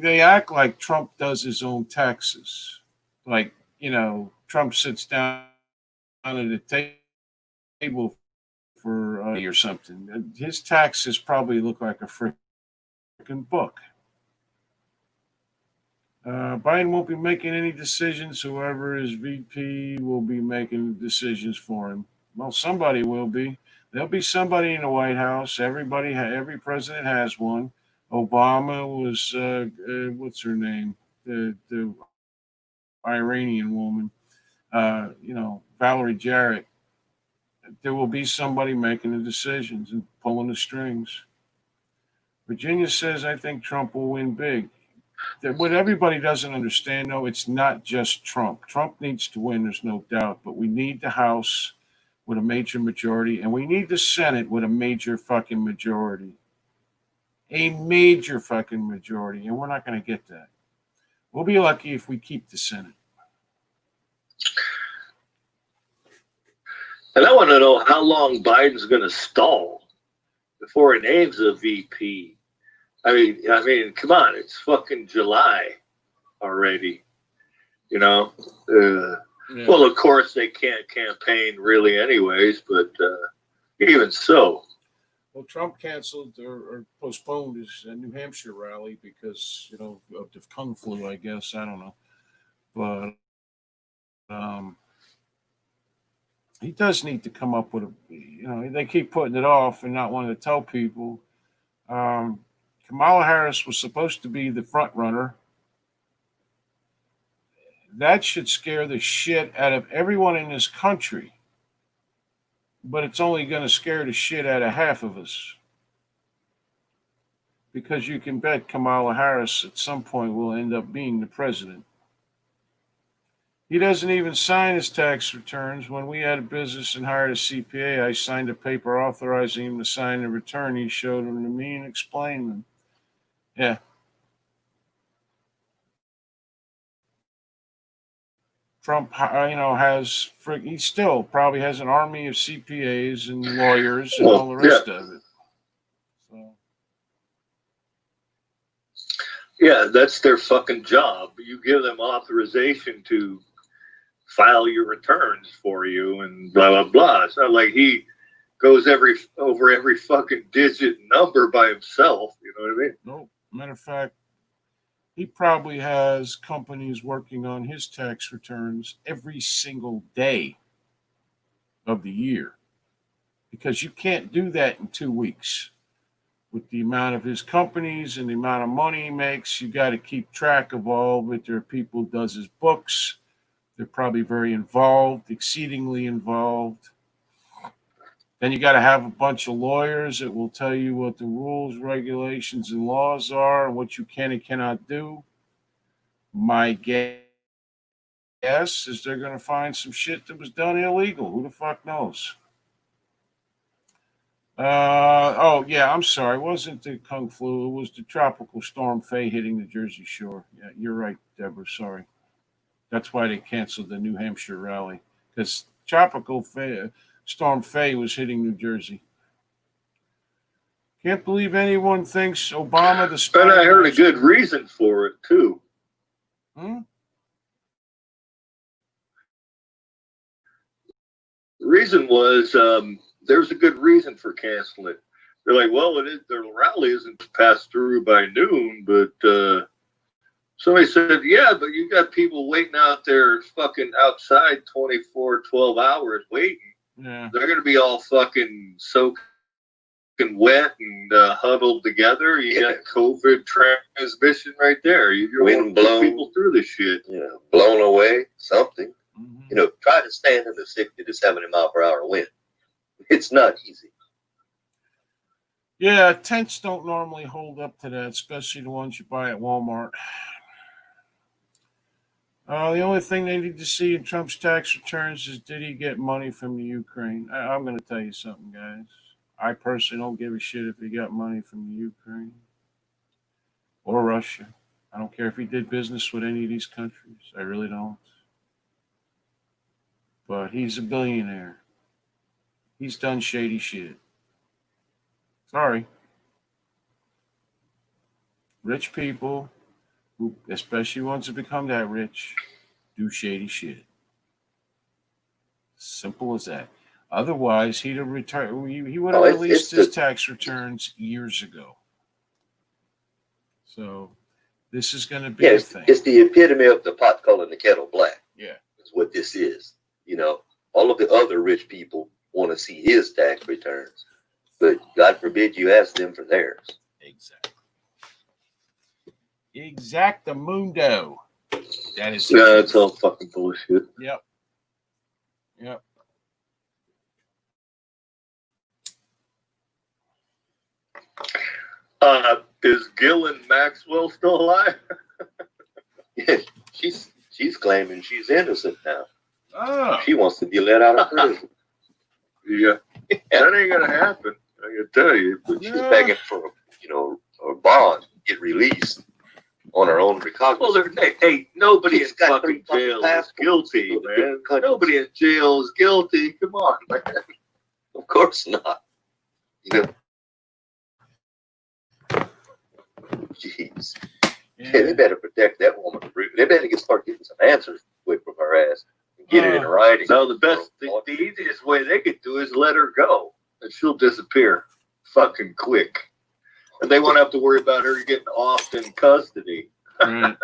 they act like Trump does his own taxes. Like, Trump sits down at the table for or something. His taxes probably look like a freaking book. Biden won't be making any decisions. Whoever is VP will be making decisions for him. Well, somebody will be. There'll be somebody in the White House. Every president has one. Obama was, what's her name? The Iranian woman. Valerie Jarrett. There will be somebody making the decisions and pulling the strings. Virginia says, I think Trump will win big. What everybody doesn't understand, though, it's not just Trump. Trump needs to win, there's no doubt. But we need the House with a major majority, and we need the Senate with a major fucking majority. A major fucking majority, and we're not going to get that. We'll be lucky if we keep the Senate. And I want to know how long Biden's going to stall before he names a VP. I mean, come on, it's fucking July already, Yeah. Well, of course, they can't campaign really anyways, but even so. Well, Trump canceled or postponed his New Hampshire rally because, of the Kung flu, I guess. I don't know. But he does need to come up with they keep putting it off and not wanting to tell people. Kamala Harris was supposed to be the front runner. That should scare the shit out of everyone in this country. But it's only going to scare the shit out of half of us. Because you can bet Kamala Harris at some point will end up being the president. He doesn't even sign his tax returns. When we had a business and hired a CPA, I signed a paper authorizing him to sign the return. He showed them to me and explained them. Yeah. Trump, he still probably has an army of CPAs and lawyers and all the rest of it. So. Yeah, that's their fucking job. You give them authorization to file your returns for you and blah, blah, blah. It's not like he goes over every fucking digit number by himself. You know what I mean? No. Matter of fact, he probably has companies working on his tax returns every single day of the year because you can't do that in 2 weeks. With the amount of his companies and the amount of money he makes, you got to keep track of all of it. There are people who does his books. They're probably very involved, exceedingly involved. Then you got to have a bunch of lawyers that will tell you what the rules, regulations, and laws are and what you can and cannot do. My guess is they're going to find some shit that was done illegal. Who the fuck knows? Oh, yeah, I'm sorry. It wasn't the Kung Flu. It was the Tropical Storm Faye hitting the Jersey Shore. Yeah, you're right, Deborah. Sorry. That's why they canceled the New Hampshire rally. Because Storm Faye was hitting New Jersey. Can't believe anyone thinks Obama the spy. And I heard a good reason for it, too. Hmm? The reason was there's a good reason for canceling it. They're like, well, their rally isn't passed through by noon, but somebody said, yeah, but you got people waiting out there fucking outside 12 hours waiting. Yeah. They're going to be all fucking soaking wet and huddled together. You got COVID transmission right there. You're Wind blown people through this shit. Blown away, something. Mm-hmm. Try to stand in the 60 to 70 mile per hour wind. It's not easy. Yeah, tents don't normally hold up to that, especially the ones you buy at Walmart. The only thing they need to see in Trump's tax returns is did he get money from the Ukraine? I'm going to tell you something, guys. I personally don't give a shit if he got money from the Ukraine or Russia. I don't care if he did business with any of these countries. I really don't. But he's a billionaire. He's done shady shit. Sorry. Rich people, who especially ones that become that rich, do shady shit. Simple as that. Otherwise, he'd have returned. He would have released his tax returns years ago. So this is going to be a thing. It's the epitome of the pot calling the kettle black. Yeah, is what this is. All of the other rich people want to see his tax returns, but God forbid you ask them for theirs. Exactly. Exactamundo. That is. Yeah, it's all fucking bullshit. Yep. Is Ghislaine Maxwell still alive? she's claiming she's innocent now. Oh. She wants to be let out of prison. Yeah. That ain't gonna happen. I can tell you. But she's begging for a bond, get released on her own recognizance. Well, hey, nobody in fucking jail is guilty, man. Nobody in jail is guilty. Come on, man. Of course not. Jeez. Yeah, they better protect that woman. They better start getting some answers quick from her ass and get it in writing. No, the easiest way they could do is let her go, and she'll disappear fucking quick. And they won't have to worry about her getting off in custody. Right.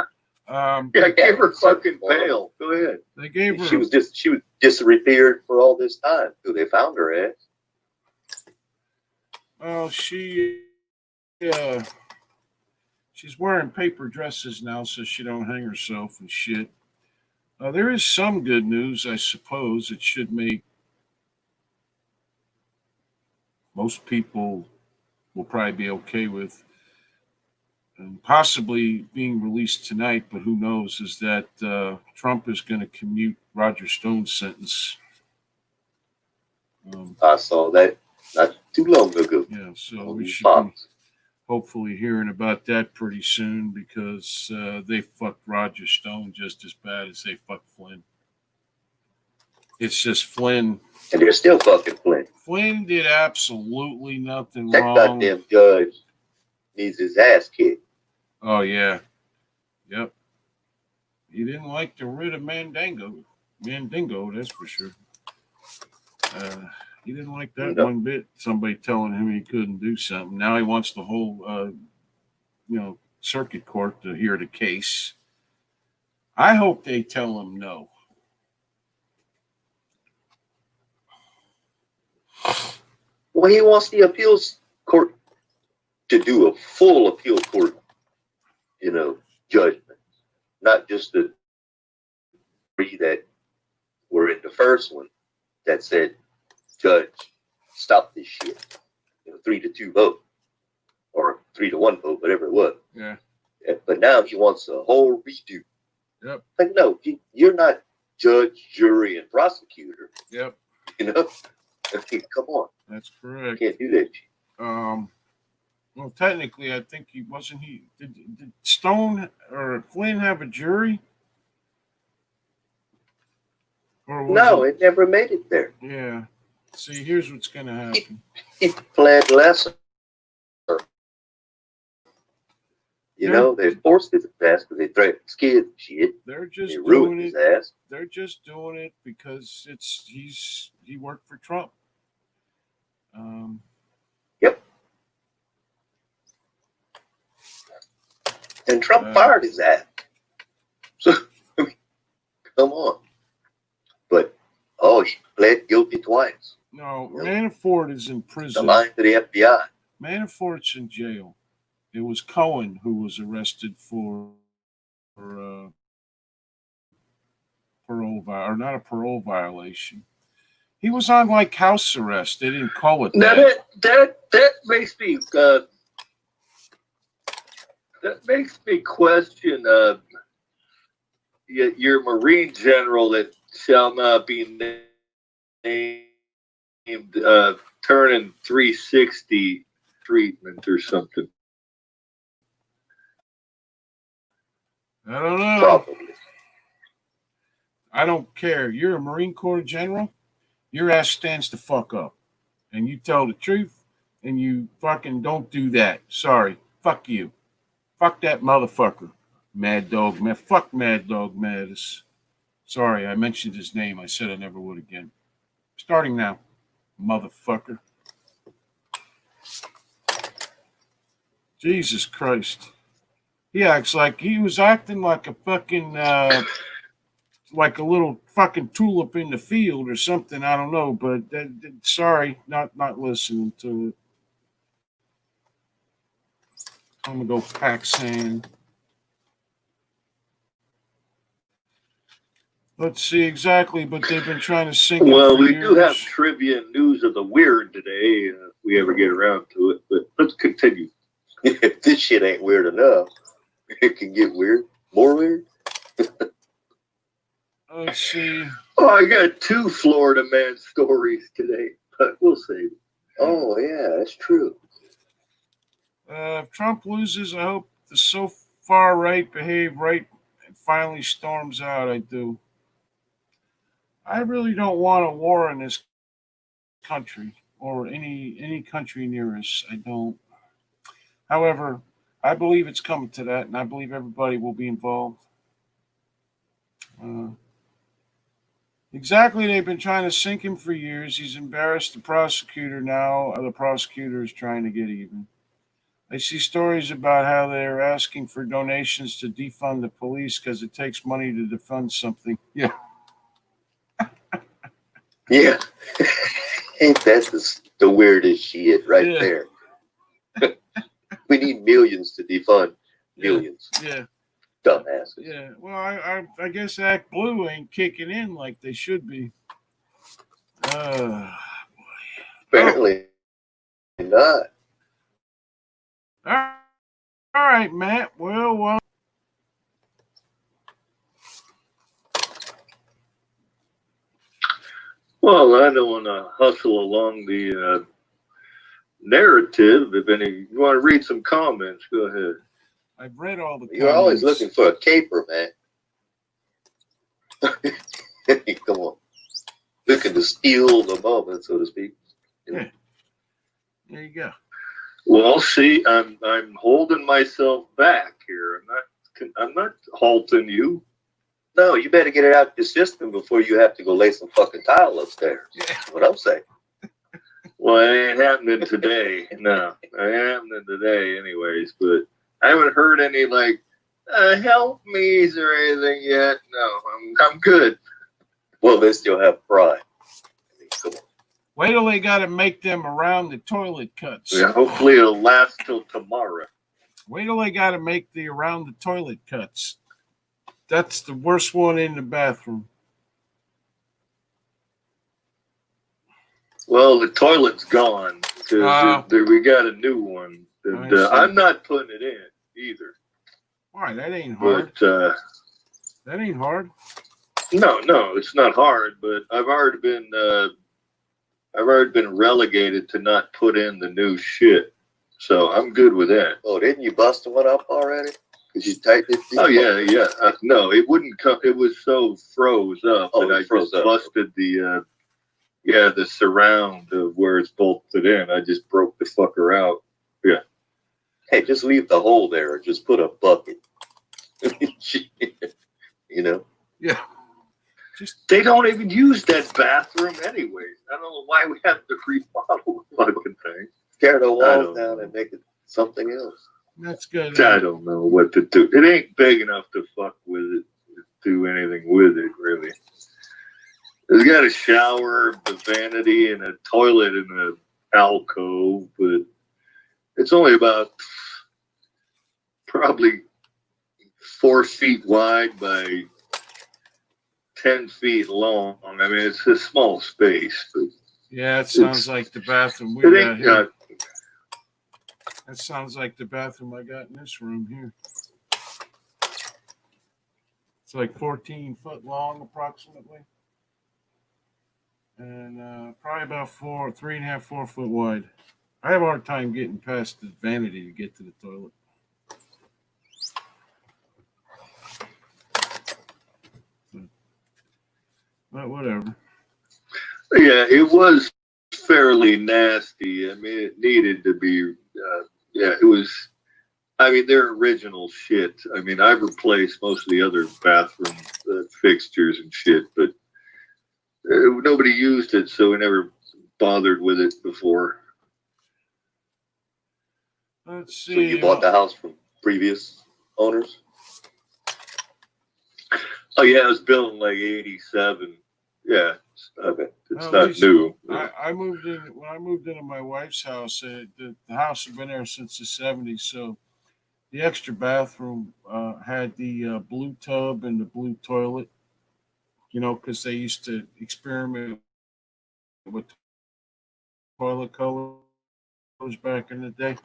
Give her fucking bail. Go ahead. They gave her. She was disappeared for all this time. Who they found her ass? Oh, she's wearing paper dresses now, so she don't hang herself and shit. There is some good news, I suppose. It should make most people will probably be okay with, and possibly being released tonight, but who knows, is that Trump is going to commute Roger Stone's sentence. I saw that not too long ago. Yeah, so we should be hopefully hearing about that pretty soon because they fucked Roger Stone just as bad as they fucked Flynn. It's just Flynn. And they're still fucking Flynn. Flynn did absolutely nothing wrong. That goddamn judge needs his ass kicked. Oh, yeah. Yep. He didn't like the writ of Mandingo, that's for sure. He didn't like that one bit. Somebody telling him he couldn't do something. Now he wants the whole, circuit court to hear the case. I hope they tell him no. Well, he wants the appeals court to do a full appeal court, judgment, not just the three that were in the first one that said, "Judge, stop this shit." 3-2 vote or 3-1 vote, whatever it was. Yeah. But now he wants a whole redo. Yep. Like, no, you're not judge, jury, and prosecutor. Yep. Come on. That's correct. You can't do that shit. Well, technically, I think he wasn't. Did Stone or Flynn have a jury? Or No, it never made it there. Yeah. See, here's what's going to happen. He pled lesser. They forced it to pass because they threatened kids and shit. They're just they doing ruined it. His ass. They're just doing it because he worked for Trump. Yep. And Trump fired his ass. So, come on. But, he pled guilty twice. No, Manafort is in prison. The line to the FBI. Manafort's in jail. It was Cohen who was arrested for parole or not a parole violation. He was on like house arrest. They didn't call it now that. That makes me question your Marine general that shall not be named turning 360 treatment or something. I don't know. Probably. I don't care. You're a Marine Corps general. Your ass stands the fuck up. And you tell the truth. And you fucking don't do that. Sorry. Fuck you. Fuck that motherfucker. Mad Dog. Fuck Mad Dog Mattis. Sorry, I mentioned his name. I said I never would again. Starting now. Motherfucker. Jesus Christ. He acts like he was acting like a fucking like a little fucking tulip in the field or something. I don't know, but sorry, not listening to it. I'm gonna go pack sand. Let's see exactly, but they've been trying to sink. Well, we years. do have trivia news of the weird today, if we ever get around to it. But let's continue. If this shit ain't weird enough, it can get weird. More weird. Let's see. Oh, I got 2 Florida man stories today, but we'll save it. Oh, yeah, that's true. If Trump loses, I hope the so far right behave right and finally storms out. I do. I really don't want a war in this country or any country near us. I don't. However, I believe it's coming to that, and I believe everybody will be involved. Exactly, they've been trying to sink him for years. He's embarrassed the prosecutor now. The prosecutor is trying to get even. I see stories about how they're asking for donations to defund the police because it takes money to defund something. Yeah. Yeah. Ain't that the weirdest shit right there? We need millions to defund millions. Yeah. Dumbasses. Yeah. Well, I guess Act Blue ain't kicking in like they should be. Apparently not. All right, Matt. Well. Well, I don't want to hustle along the narrative. If you want to read some comments, go ahead. I've read all the comments. You're always looking for a caper, man. Come on. Looking to steal the moment, so to speak. Yeah. There you go. Well, see, I'm holding myself back here. I'm not halting you. No, you better get it out of your system before you have to go lay some fucking tile upstairs. Yeah. That's what I'm saying. Well, it ain't happening today. No, it ain't happening today anyways. But I haven't heard any like help me's or anything yet. No, I'm good. Well, they still have pride. I mean, come on. Wait till they got to make them around the toilet cuts. Yeah, hopefully it'll last till tomorrow. Wait till they got to make the around the toilet cuts. That's the worst one in the bathroom. Well, the toilet's gone because we got a new one. And, I'm not putting it in either. Why? That ain't hard. But that ain't hard. No, it's not hard. But I've already been relegated to not put in the new shit. So I'm good with that. Oh, didn't you bust one up already? Because you tightened it. Oh yeah. No, it wouldn't come. It was so froze up that I just busted the surround of where it's bolted in. I just broke the fucker out. Yeah. Hey, just leave the hole there, or just put a bucket. You know. Yeah. They don't even use that bathroom anyways. I don't know why we have to remodel the fucking thing. Tear the walls down and make it something else. That's good. I don't know what to do. It ain't big enough to fuck with it, do anything with it, really. It's got a shower, the vanity, and a toilet in the alcove, but it's only about probably 4 feet wide by 10 feet long. I mean, it's a small space, but yeah, it sounds like the bathroom we got here. That sounds like the bathroom I got in this room here. It's like 14 foot long, approximately, and probably about 3.5, 4 foot wide. I have a hard time getting past the vanity to get to the toilet. But whatever. Yeah, it was fairly nasty. I mean, it needed to be. It was. I mean, they're original shit. I mean, I've replaced most of the other bathroom fixtures and shit, but nobody used it, so we never bothered with it before. Let's see. So you bought the house from previous owners? Oh yeah, it was built in like '87. Yeah, okay. It's not new. I moved in when I moved into my wife's house. The house had been there since the '70s, so the extra bathroom had the blue tub and the blue toilet. You know, because they used to experiment with toilet colors back in the day.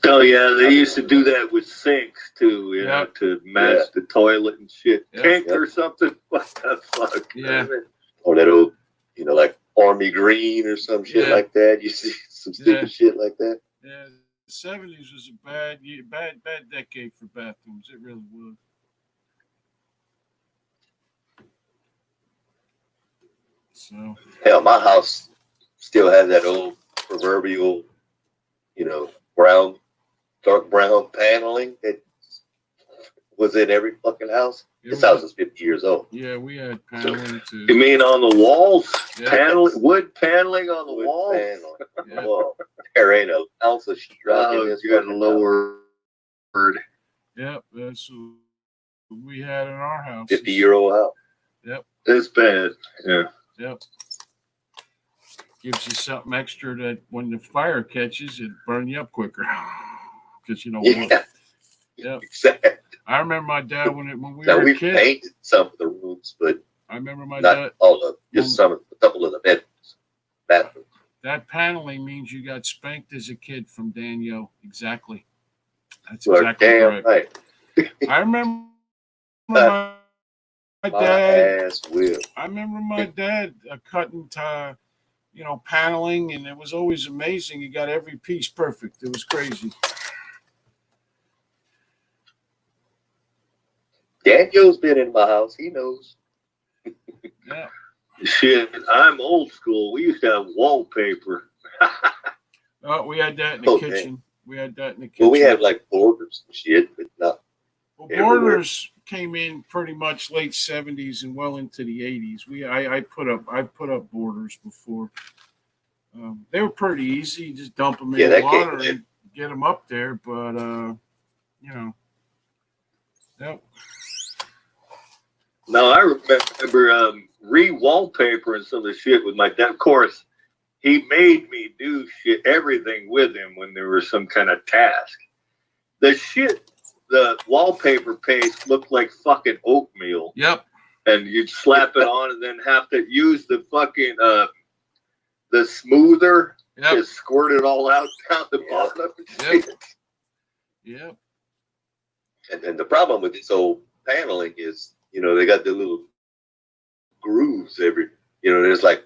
Oh yeah, they used to do that with sinks too, you know, to match the toilet and shit. Kink or something. What the fuck? Yeah. Or that old, like army green or some shit like that. You see some stupid shit like that. Yeah, the '70s was a bad decade for bathrooms. It really was. So hell, my house still has that old proverbial, dark brown paneling that was in every fucking house. This house is 50 years old. Yeah, we had paneling too. You mean on the walls? Yeah. Wood paneling on the walls? On the wall. There ain't an ounce of sheetrock in this. You got a lower word. Yep, that's what we had in our house. 50-year-old house. Yep. That's bad. Yeah. Yep. Gives you something extra that when the fire catches, it burn you up quicker. Because Yeah. Yep. Exactly. I remember my dad when we now, were we've a kid. painted some of the rooms, but I remember my not dad. all of them, just a couple of the bathrooms. That paneling means you got spanked as a kid from Daniel. Exactly. That's exactly right. I remember my dad. Ass will. I remember my dad cutting, paneling, and it was always amazing. He got every piece perfect. It was crazy. Daniel's been in my house. He knows. Yeah. Shit, I'm old school. We used to have wallpaper. Oh, we had that in the kitchen. Man. We had that in the kitchen. Well, we have like borders and shit, but not. Well, borders came in pretty much late 70s and well into the 80s. I put up borders before. They were pretty easy. You just dump them in the water and get them up there. But you know, yep. No, I remember re-wallpapering some of the shit with my dad. Of course, he made me do everything with him when there was some kind of task. The wallpaper paste looked like fucking oatmeal. Yep. And you'd slap it on and then have to use the fucking the smoother to squirt it all out down the bottom of the shit. Yep. And then the problem with this old paneling is, they got the little grooves there's like,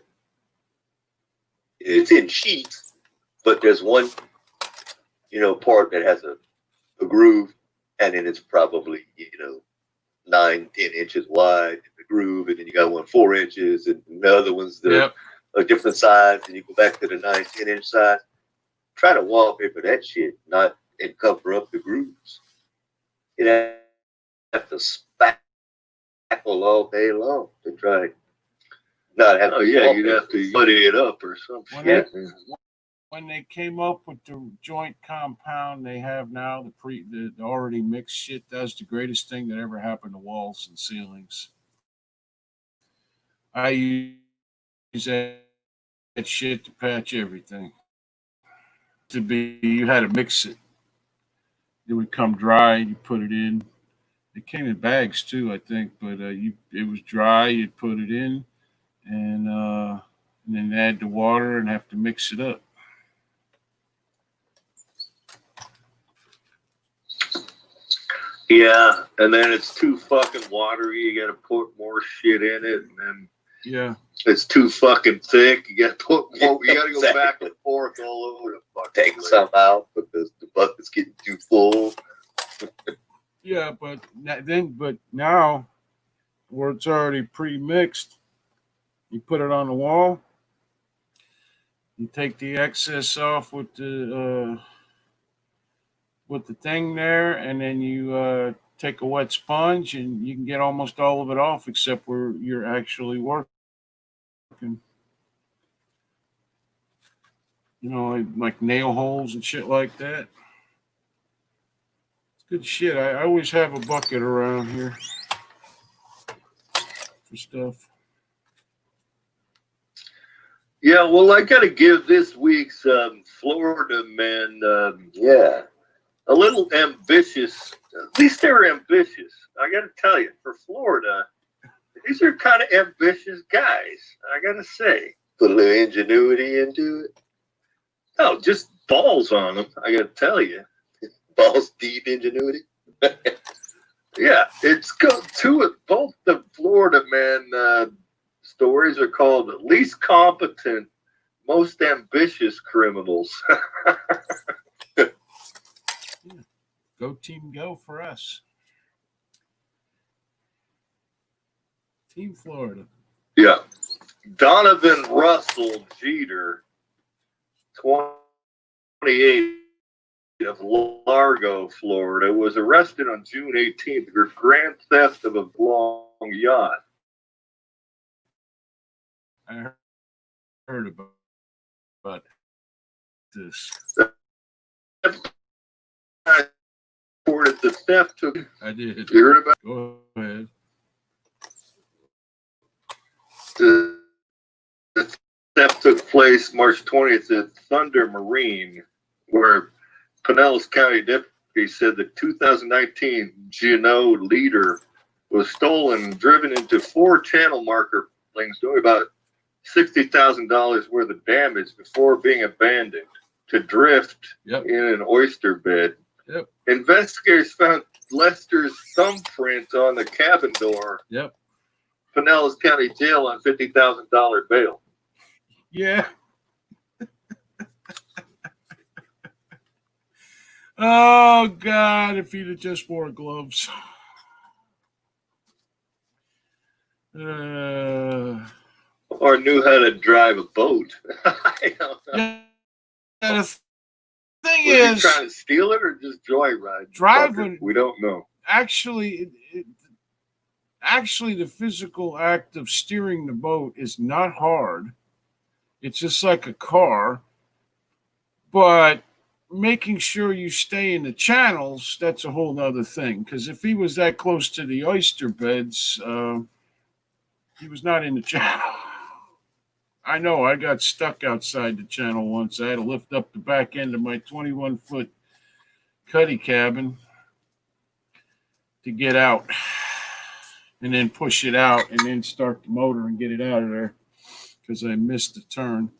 it's in sheets, but there's one, part that has a groove, and then it's probably, 9-10 inches wide in the groove, and then you got one 4 inches, and the other ones that are a different size, and you go back to the 9-10 inch size. Try to wallpaper that shit, and cover up the grooves. You have to spackle all day long to try not have to. Yeah, you'd have to muddy it up or something. When they came up with the joint compound they have now, the already mixed shit, that's the greatest thing that ever happened to walls and ceilings. I use that shit to patch everything. You had to mix it. It would come dry, you put it in. It came in bags too, I think, but it was dry, you'd put it in, and then add the water and have to mix it up. Yeah, and then it's too fucking watery. You got to put more shit in it, and then it's too fucking thick. You got to put more. You got to go back and forth all over the fucking take place. some out because the bucket's getting too full. Yeah, but now where it's already pre-mixed, you put it on the wall. You take the excess off with the thing there, and then you take a wet sponge, and you can get almost all of it off, except where you're actually working. Like nail holes and shit like that. It's good shit. I always have a bucket around here for stuff. Yeah, well, I got to give this week's Florida men a little ambitious. At least they're ambitious. I got to tell you, for Florida, these are kind of ambitious guys. I got to say. Put a little ingenuity into it. No, just balls on them. I got to tell you. Balls deep ingenuity. Yeah, it's got to it. Both the Florida men stories are called Least Competent, Most Ambitious Criminals. Go team, go for us. Team Florida. Yeah. Donovan Russell Jeter, 28, of Largo, Florida, was arrested on June 18th for grand theft of a long yacht. I heard about this. I reported the theft took. I did. You heard about? Go ahead. The theft took place March 20th at Thunder Marine, where Pinellas County deputy said the 2019 Gino Leader was stolen and driven into 4 channel marker things, doing about $60,000 worth of damage before being abandoned to drift in an oyster bed. Yep. Investigators found Lester's thumbprint on the cabin door. Yep. Pinellas County Jail on $50,000 bail. Yeah. Oh, God, if he'd have just wore gloves. Or knew how to drive a boat. I don't know. Yeah, the thing Was is, he trying to steal it or just joyride? driving. We don't know. Actually, actually the physical act of steering the boat is not hard. It's just like a car, but making sure you stay in the channels, that's a whole nother thing. Because if he was that close to the oyster beds, he was not in the channel. I know I got stuck outside the channel once. I had to lift up the back end of my 21-foot cuddy cabin to get out, and then push it out, and then start the motor and get it out of there because I missed the turn.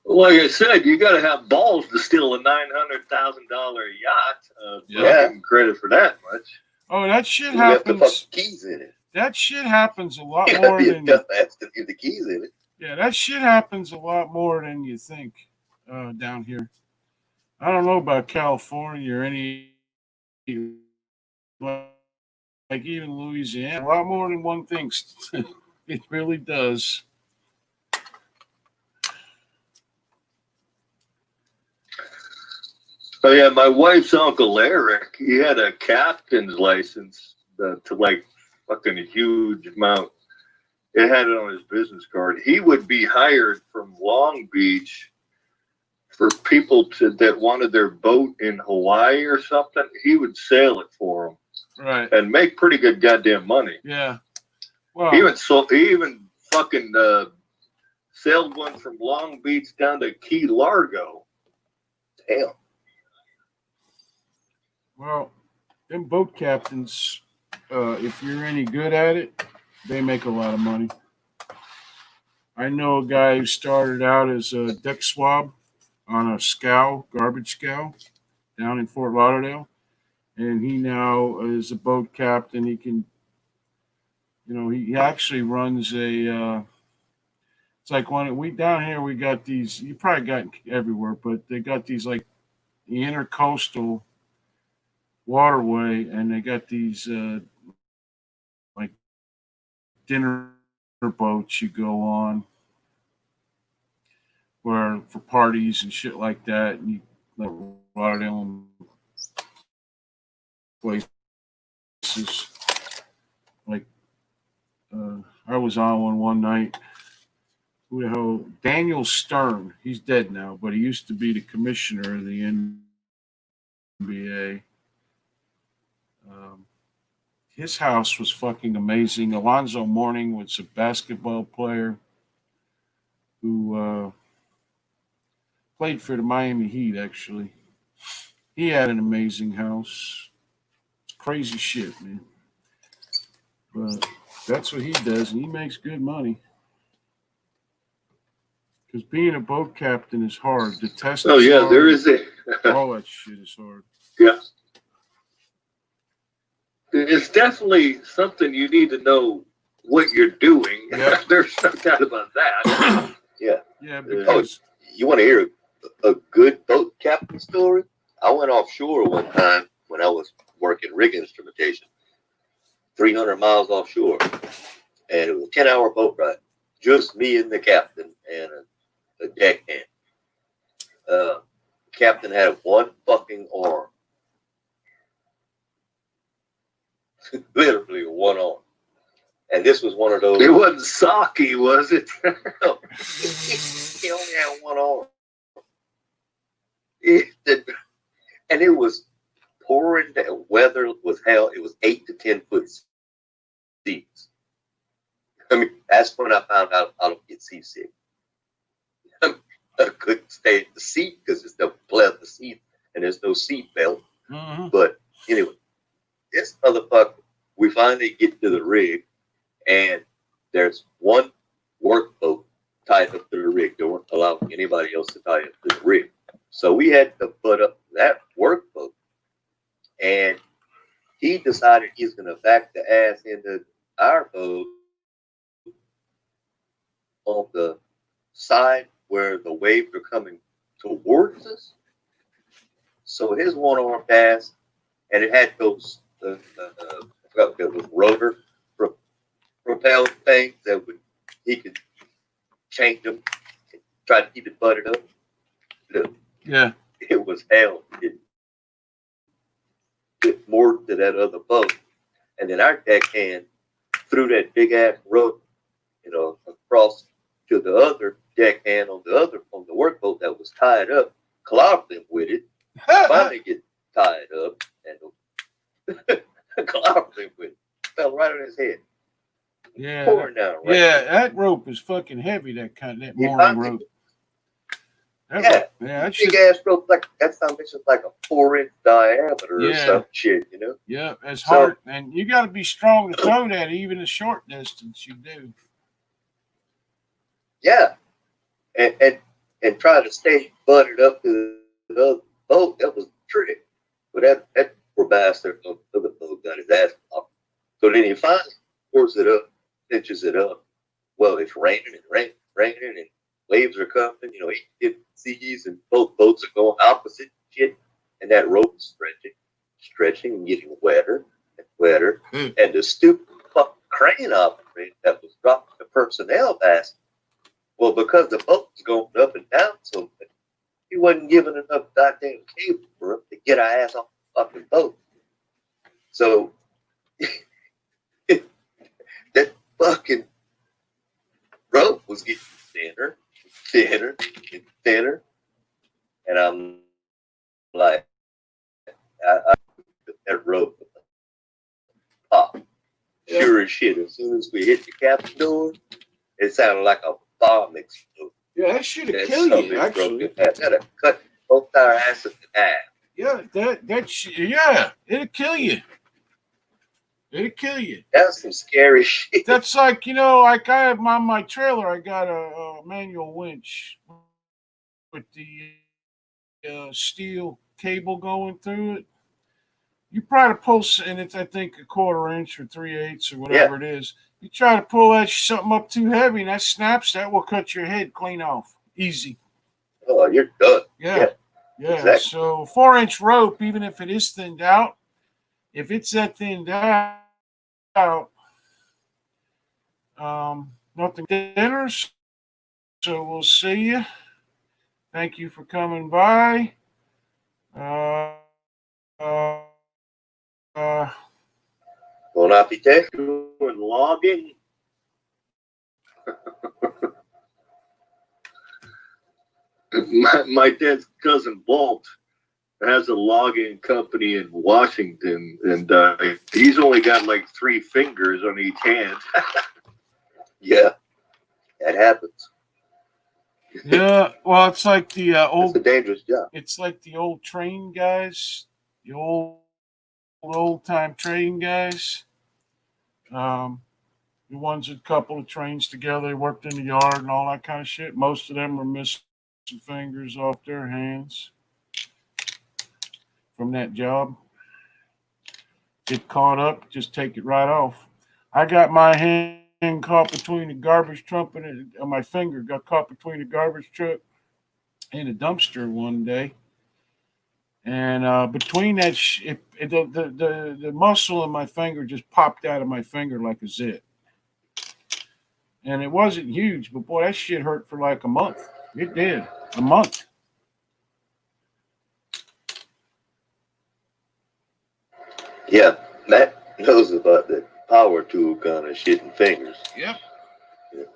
Like I said, you got to have balls to steal a $900,000 yacht. Yeah. Give credit for that much. Oh, that shit You left the happens. fucking keys in it. That shit happens a lot You more gotta be a than dumbass to leave the keys in it. yeah. That shit happens a lot more than you think down here. I don't know about California or any like even Louisiana. A lot more than one thinks. It really does. Oh yeah, my wife's uncle Eric, he had a captain's license to like fucking a huge amount. It had it on his business card. He would be hired from Long Beach for people that wanted their boat in Hawaii or something. He would sail it for them, Right. and make pretty good goddamn money. Yeah. Well, He even fucking sailed one from Long Beach down to Key Largo. Damn. well, them boat captains, if you're any good at it, they make a lot of money. I know a guy who started out as a deck swab on a garbage scow, down in Fort Lauderdale, and he now is a boat captain. He can, he actually runs a. It's like we down here. We got these. You probably got everywhere, but they got these like the intercoastal waterway, and they got these like dinner boats you go on where for parties and shit like that, and you like Rotterdam places. Like I was on one night. Who the hell? Daniel Stern. He's dead now, but he used to be the commissioner of the NBA. His house was fucking amazing. Alonzo Mourning was a basketball player who played for the Miami Heat, actually. He had an amazing house. It's crazy shit, man. But that's what he does, and he makes good money. Because being a boat captain is hard. The test Oh is yeah, hard. there is All that shit is hard. yeah. It's definitely something you need to know what you're doing. Yep. There's no doubt about that. Yeah. Yeah, because You want to hear a good boat captain story? I went offshore one time when I was working rig instrumentation, 300 miles offshore, and it was a 10-hour boat ride. Just me and the captain and a deckhand. Captain had one fucking arm. Literally one arm. And this was one of those. It wasn't Saki, was it? No. He only had one arm. And it was pouring. The weather was hell. It was 8 to 10 foot seas. I mean, that's when I found out I don't get seasick. I couldn't stay in the seat because there's no pleather seat and there's no seat belt. But anyway, this motherfucker, we finally get to the rig, and there's one workboat tied up to the rig. They weren't allowing anybody else to tie up to the rig. So we had to put up that workboat, and he decided he's going to back the ass into our boat on the side where the waves are coming towards us. So his one arm passed, and it had those I forgot what those rotor propelled things that he could change them, try to keep it buttered up. yeah, It was hell. it moored to that other boat. And then our deckhand threw that big ass rope, across to the other deckhand on the workboat that was tied up, clobbered him with it. Finally get tied up and clobbered him with it. Fell right on his head. Yeah, Pouring down right yeah, there. that rope is fucking heavy. That Yeah, mooring rope. That big ass rope like that sounds like a 4-inch diameter or Yeah. some shit, Yeah, it's So- hard, and you got to be strong to throw that, even a short distance. You do. Yeah, and try to stay butted up to the other boat. That was the trick. But that poor bastard on the other boat got his ass off. So then he finally pours it up, pinches it up. Well, it's raining and raining, and waves are coming. He seas and both boats are going opposite shit, and that rope is stretching and getting wetter and wetter. And the stupid fucking crane operator that was dropping the personnel basket. Well, because the boat was going up and down so much, he wasn't giving enough goddamn cable for us to get our ass off the fucking boat. So that fucking rope was getting thinner, thinner, and thinner. And I'm like, that rope pop. Sure as shit, as soon as we hit the captain door, it sounded like a bomb exploded. Yeah, that should have That killed son of you. a Actually, broken head. That'd have cut both our asses in half. yeah, it'll kill you. It'll kill you. That's some scary shit. That's like like I have on my trailer. I got a manual winch with the steel cable going through it. You try to pull, and it's I think a 1/4 inch or 3/8 or whatever it is. You try to pull something up too heavy, and that snaps. That will cut your head clean off, easy. Oh, you're done. Yeah. Exactly. So 4-inch rope, even if it is thinned out, if it's that thinned out, nothing thinner. So we'll see you. Thank you for coming by. Bon appetit. Doing logging. My dad's cousin Walt has a logging company in Washington, and he's only got like 3 fingers on each hand. Yeah, that happens. Yeah, well, it's like the It's old. a dangerous job. It's like the old train guys, the old time train guys. The ones that couple of trains together, they worked in the yard and all that kind of shit. Most of them are missing fingers off their hands from that job. Get caught up, just take it right off. I got my hand caught between the garbage truck and my finger got caught between the garbage truck and a dumpster one day. And between that, the muscle in my finger just popped out of my finger like a zit. And it wasn't huge, but boy, that shit hurt for like a month. It did. A month. Yeah, Matt knows about the power tool kind of shit and fingers. Yep. It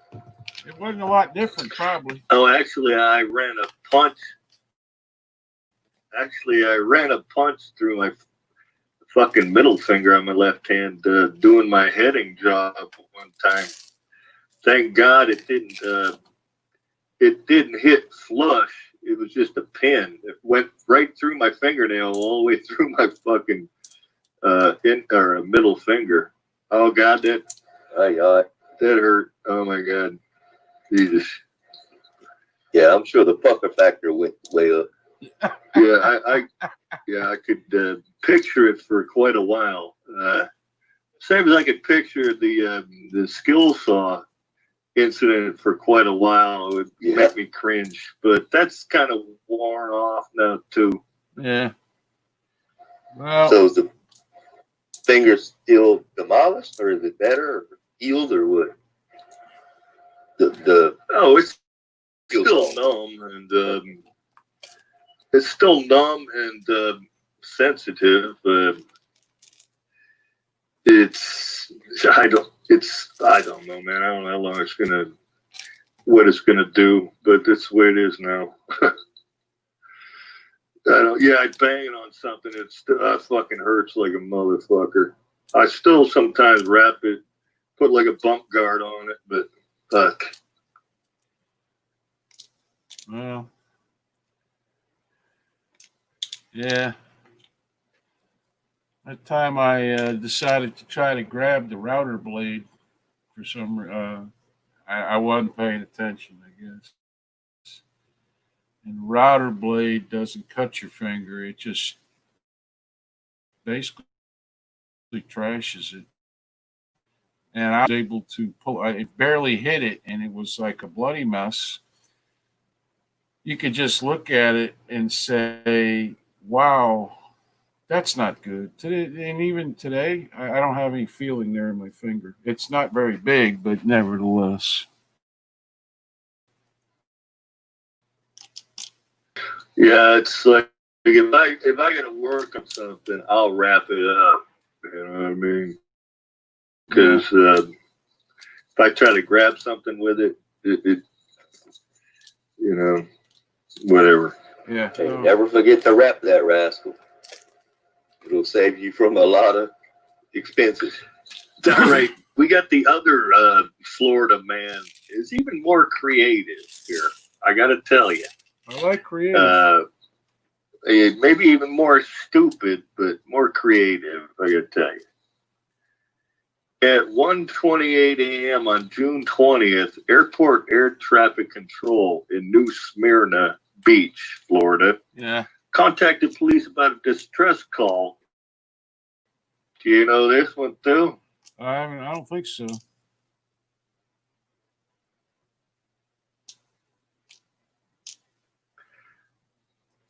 wasn't a lot different, probably. Oh, actually, I ran a punch. Actually, I ran a punch through my fucking middle finger on my left hand doing my heading job one time. Thank God it didn't hit flush. It was just a pin. It went right through my fingernail all the way through my fucking middle finger. Oh God, that hurt. Oh my God, Jesus. Yeah, I'm sure the pucker factor went way up. Yeah, I could picture it for quite a while. Same as I could picture the skill saw incident for quite a while. It would make me cringe, but that's kind of worn off now too. Yeah. Well, So is the finger still demolished, or is it better, or healed, or what? It's still numb, and it's still numb and sensitive. I don't know, man. I don't know how long what it's gonna do, but that's the way it is now. I bang on something. That fucking hurts like a motherfucker. I still sometimes wrap it, put like a bump guard on it, but fuck. Well, yeah. That time I decided to try to grab the router blade for some. I wasn't paying attention, I guess. And router blade doesn't cut your finger; it just basically trashes it. And I was able to pull. It barely hit it, and it was like a bloody mess. You could just look at it and say, "Wow, that's not good." Today, and even today, I don't have any feeling there in my finger. It's not very big, but nevertheless. Yeah, it's like if I gotta work on something, I'll wrap it up. You know what I mean? Because if I try to grab something with it whatever. Yeah. Hey, never forget to wrap that rascal. It'll save you from a lot of expenses. All right, we got the other Florida man is even more creative here. I got to tell you. I like creative. Maybe even more stupid, but more creative. I got to tell you. At 1:28 a.m. on June 20th, Airport Air Traffic Control in New Smyrna Beach, Florida, contacted police about a distress call. Do you know this one too? I don't think so.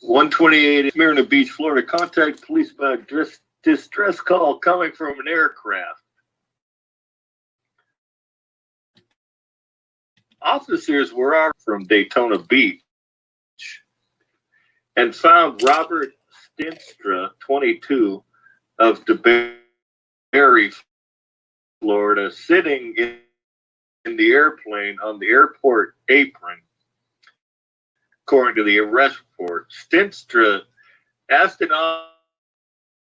(1:28) Smyrna Beach, Florida, contacted police about a distress call coming from an aircraft. Officers were out from Daytona Beach and found Robert Stinstra, 22, of DeBerry, Florida, sitting in the airplane on the airport apron. According to the arrest report, Stinstra asked an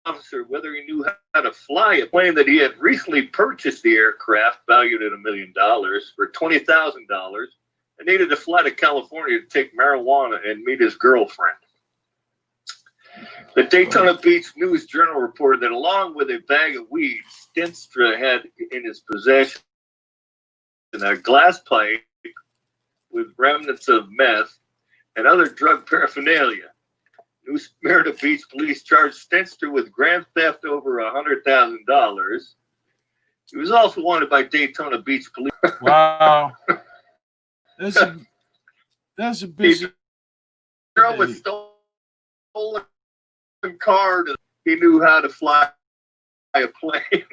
officer whether he knew how to fly a plane that he had recently purchased the aircraft, valued at $1 million, for $20,000, and needed to fly to California to take marijuana and meet his girlfriend. The Daytona Beach News Journal reported that along with a bag of weed, Stinstra had in his possession a glass pipe with remnants of meth and other drug paraphernalia. New Smyrna Beach police charged Stinstra with grand theft over $100,000. He was also wanted by Daytona Beach police. Wow. That's a busy. He drove a stolen car. He knew how to fly a plane.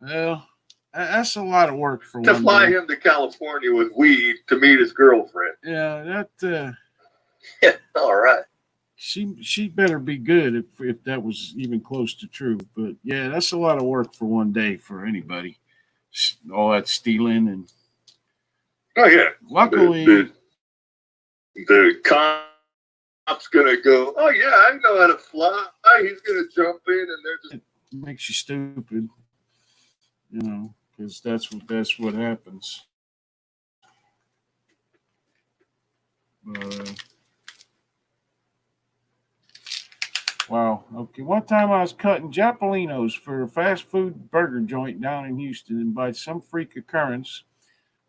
Well, that's a lot of work for to one fly day. him to California with weed to meet his girlfriend. Yeah, that. Yeah, all right. She better be good if that was even close to true. But yeah, that's a lot of work for one day for anybody. All that stealing and. Oh yeah. Luckily, the cop's gonna go. Oh yeah, I know how to fly. He's gonna jump in, and they're just. It makes you stupid, because that's what happens. Wow. Okay. One time I was cutting Japalinos for a fast food burger joint down in Houston, and by some freak occurrence,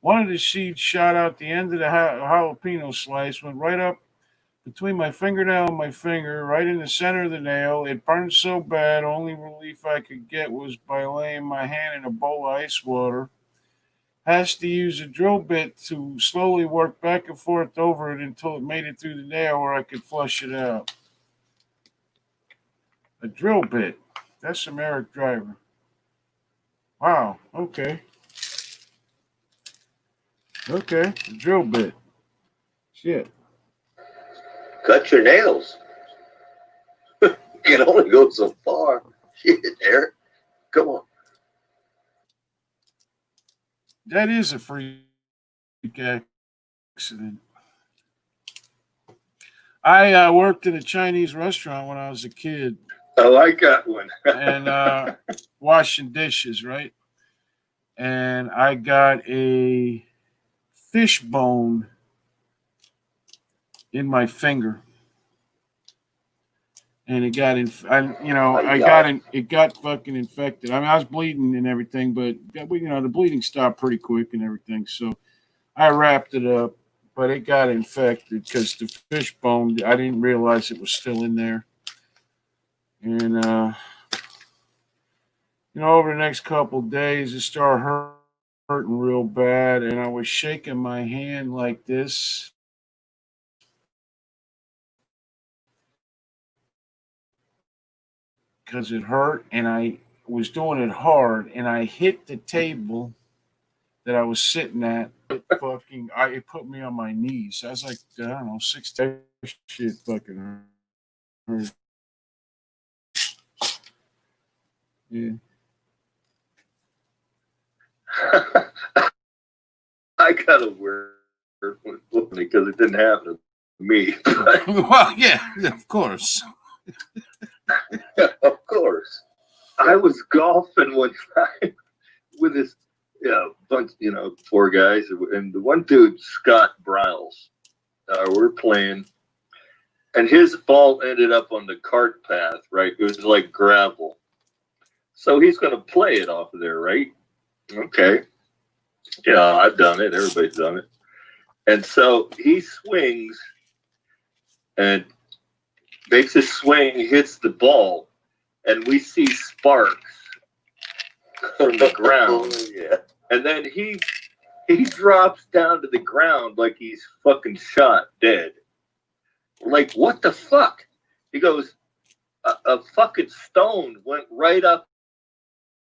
one of the seeds shot out the end of the jalapeno slice, went right up between my fingernail and my finger, right in the center of the nail. It burned so bad, only relief I could get was by laying my hand in a bowl of ice water. Has to use a drill bit to slowly work back and forth over it until it made it through the nail where I could flush it out. A drill bit. That's some Eric Driver. Wow. Okay. Okay. A drill bit. Shit. Cut your nails. can only go so far. Shit, Eric. Come on. That is a freak accident. I worked in a Chinese restaurant when I was a kid. Oh, I got one. And washing dishes, right? And I got a fish bone in my finger, and it got it got fucking infected. I mean, I was bleeding and everything, but the bleeding stopped pretty quick and everything. So I wrapped it up, but it got infected because the fish bone, I didn't realize it was still in there. And over the next couple of days, it started hurting real bad, and I was shaking my hand like this. Because it hurt, and I was doing it hard, and I hit the table that I was sitting at. It put me on my knees. I was like, I don't know, 6 days. Shit fucking hurt. Yeah. I got a weird one because it didn't happen to me. Well, yeah, of course. Of course. I was golfing one time with this bunch, four guys, and the one dude, Scott Briles, we're playing, and his ball ended up on the cart path, right? It was like gravel. So he's going to play it off of there, right? Okay. Yeah, I've done it. Everybody's done it. And so he swings and makes a swing, hits the ball, and we see sparks from the ground. Yeah. And then he drops down to the ground like he's fucking shot dead. Like, what the fuck? He goes, a fucking stone went right up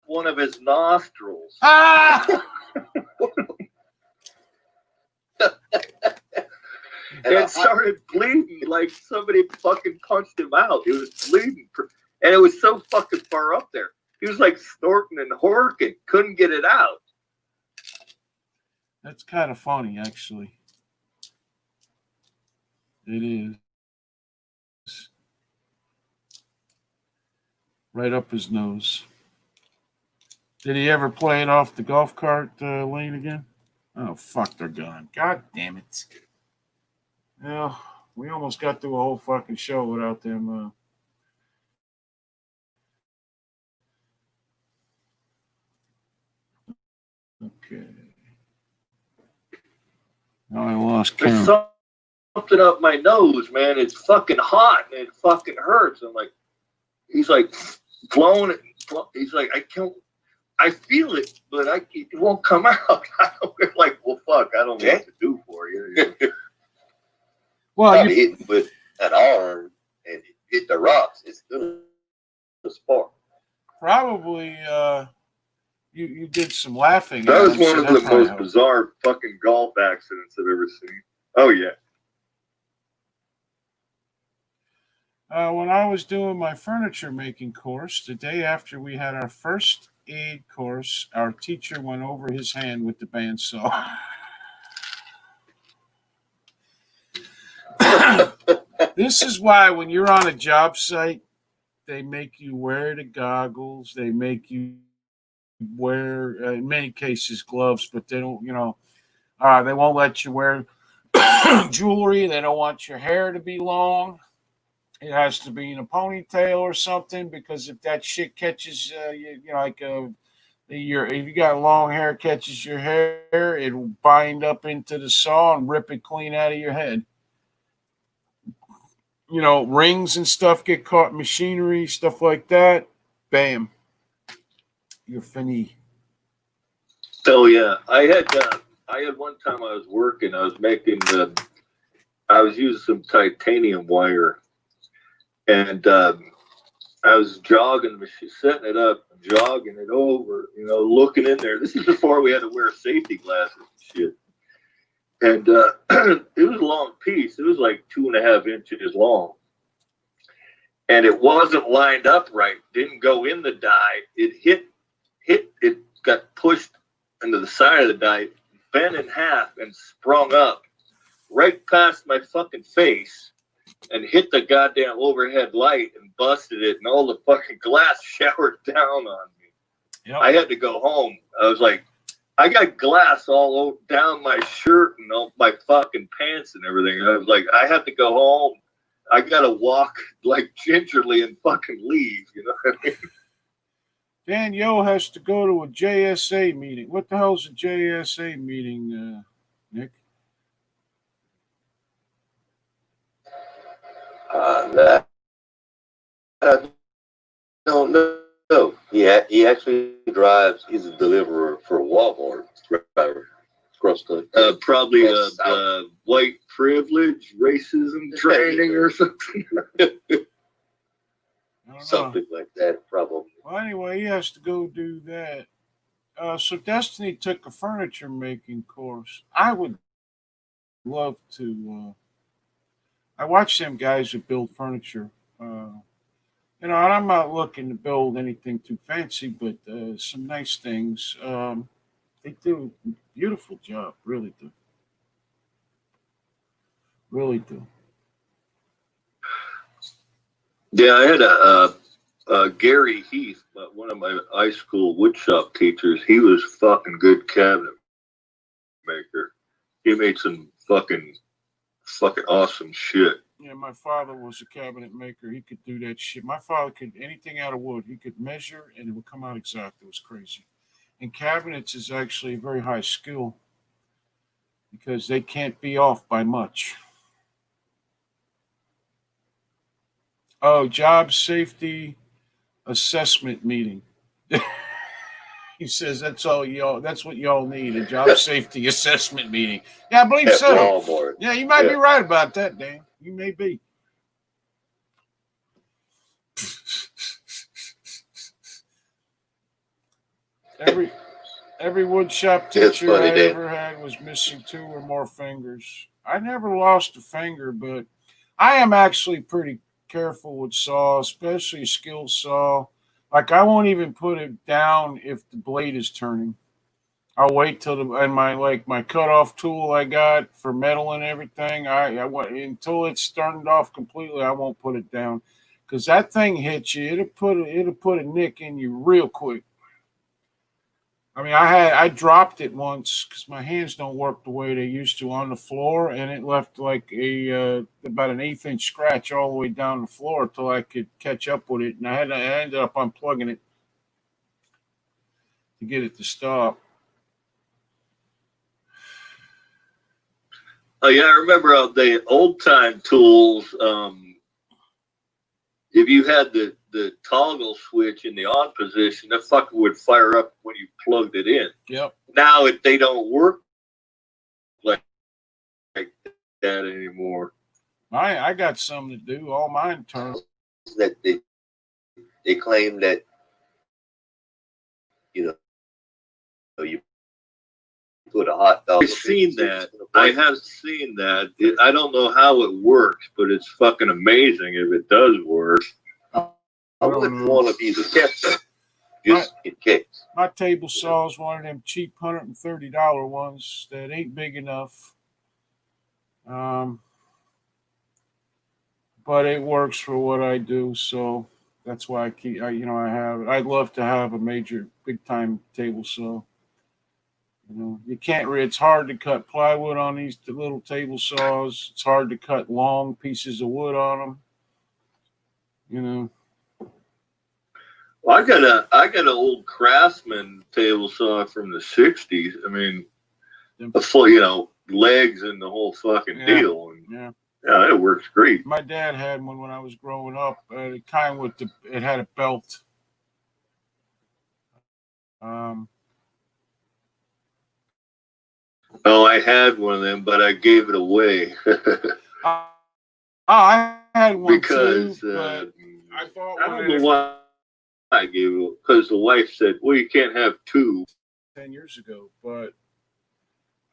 one of his nostrils. Ah! And started bleeding like somebody fucking punched him out. It was bleeding. And it was so fucking far up there. He was like snorting and horking. Couldn't get it out. That's kind of funny, actually. It is. Right up his nose. Did he ever play it off the golf cart lane again? Oh, fuck, they're gone. God damn it. Well, we almost got through a whole fucking show without them. Okay. Now I lost There's count. something up my nose, man. It's fucking hot and it fucking hurts. I'm like, he's like blowing it. He's like, I feel it, but it won't come out. We're like, well, fuck, I don't know what to do for you. Well, hit with an arm and hit the rocks. It's still a spark. probably you did some laughing. That was one of the most helped. bizarre fucking golf accidents I've ever seen. Oh, yeah. When I was doing my furniture making course, the day after we had our first aid course, our teacher went over his hand with the bandsaw. This is why when you're on a job site, they make you wear the goggles. They make you wear, in many cases, gloves, but they don't, they won't let you wear jewelry. They don't want your hair to be long. It has to be in a ponytail or something, because if that shit catches, if you got long hair, catches your hair, it'll bind up into the saw and rip it clean out of your head. Rings and stuff get caught, machinery, stuff like that. Bam. You're finny. Oh, yeah. I had one time I was working, I was using some titanium wire. And I was jogging, setting it up, jogging it over, looking in there. This is before we had to wear safety glasses and shit. And it was a long piece. It was like 2.5 inches long. and it wasn't lined up right. Didn't go in the die. It got pushed into the side of the die, bent in half, and sprung up right past my fucking face and hit the goddamn overhead light and busted it, and all the fucking glass showered down on me. Yep. I had to go home. I was like, I got glass all down my shirt and all my fucking pants and everything. I was like, I have to go home. I gotta walk like gingerly and fucking leave. You know what I mean? Danielle has to go to a JSA meeting. What the hell's a JSA meeting, Nick? I don't know. He actually drives. He's a deliverer for a Walmart driver. Cross country. Probably white privilege, racism training or something. Something like that, probably. Well, anyway, he has to go do that. So Destiny took a furniture making course. I would love to. I watch them guys who build furniture. And I'm not looking to build anything too fancy, but some nice things. They do a beautiful job, really do. Really do. Yeah, I had a Gary Heath, one of my high school woodshop teachers. He was fucking good cabinet maker. He made some fucking awesome shit. Yeah, my father was a cabinet maker. He could do that shit. My father could anything out of wood. He could measure and it would come out exact. It was crazy. And cabinets is actually a very high skill because they can't be off by much. Oh, job safety assessment meeting. He says that's all y'all. That's what y'all need, a job safety assessment meeting. Yeah, I believe so. Walmart. Yeah, you might be right about that, Dan. You may be. Every woodshop teacher funny, I Dan. ever had was missing 2 or more fingers. I never lost a finger, but I am actually pretty careful with saw, especially a skilled saw. Like I won't even put it down if the blade is turning. I'll wait till my cutoff tool I got for metal and everything. I want until it's turned off completely. I won't put it down because that thing hits you. It'll put a nick in you real quick. I mean, I dropped it once because my hands don't work the way they used to on the floor, and it left like about an 1/8 scratch all the way down the floor until I could catch up with it, and I ended up unplugging it to get it to stop. Oh yeah, I remember the old time tools. If you had the toggle switch in the on position, that fucker would fire up when you plugged it in. Yep. Now they don't work like that anymore. I got some to do. All mine turn. That they claim that you put a hot dog. I've seen that. I have seen that. I don't know how it works, but it's fucking amazing if it does work. I wouldn't want to be the tester, just in case. My table saw is one of them cheap $130 ones that ain't big enough. But it works for what I do, so that's why I have it. I'd love to have a major, big time table saw. You can't. It's hard to cut plywood on these little table saws. It's hard to cut long pieces of wood on them. Well, I got an old Craftsman table saw from the '60s. I mean, the full, legs and the whole fucking deal. And, yeah, it works great. My dad had one when I was growing up. It had a belt. Oh, I had one of them, but I gave it away. I had one because too, but I thought I don't know why I gave it, because the wife said, "Well, you can't have 2." 10 years ago, but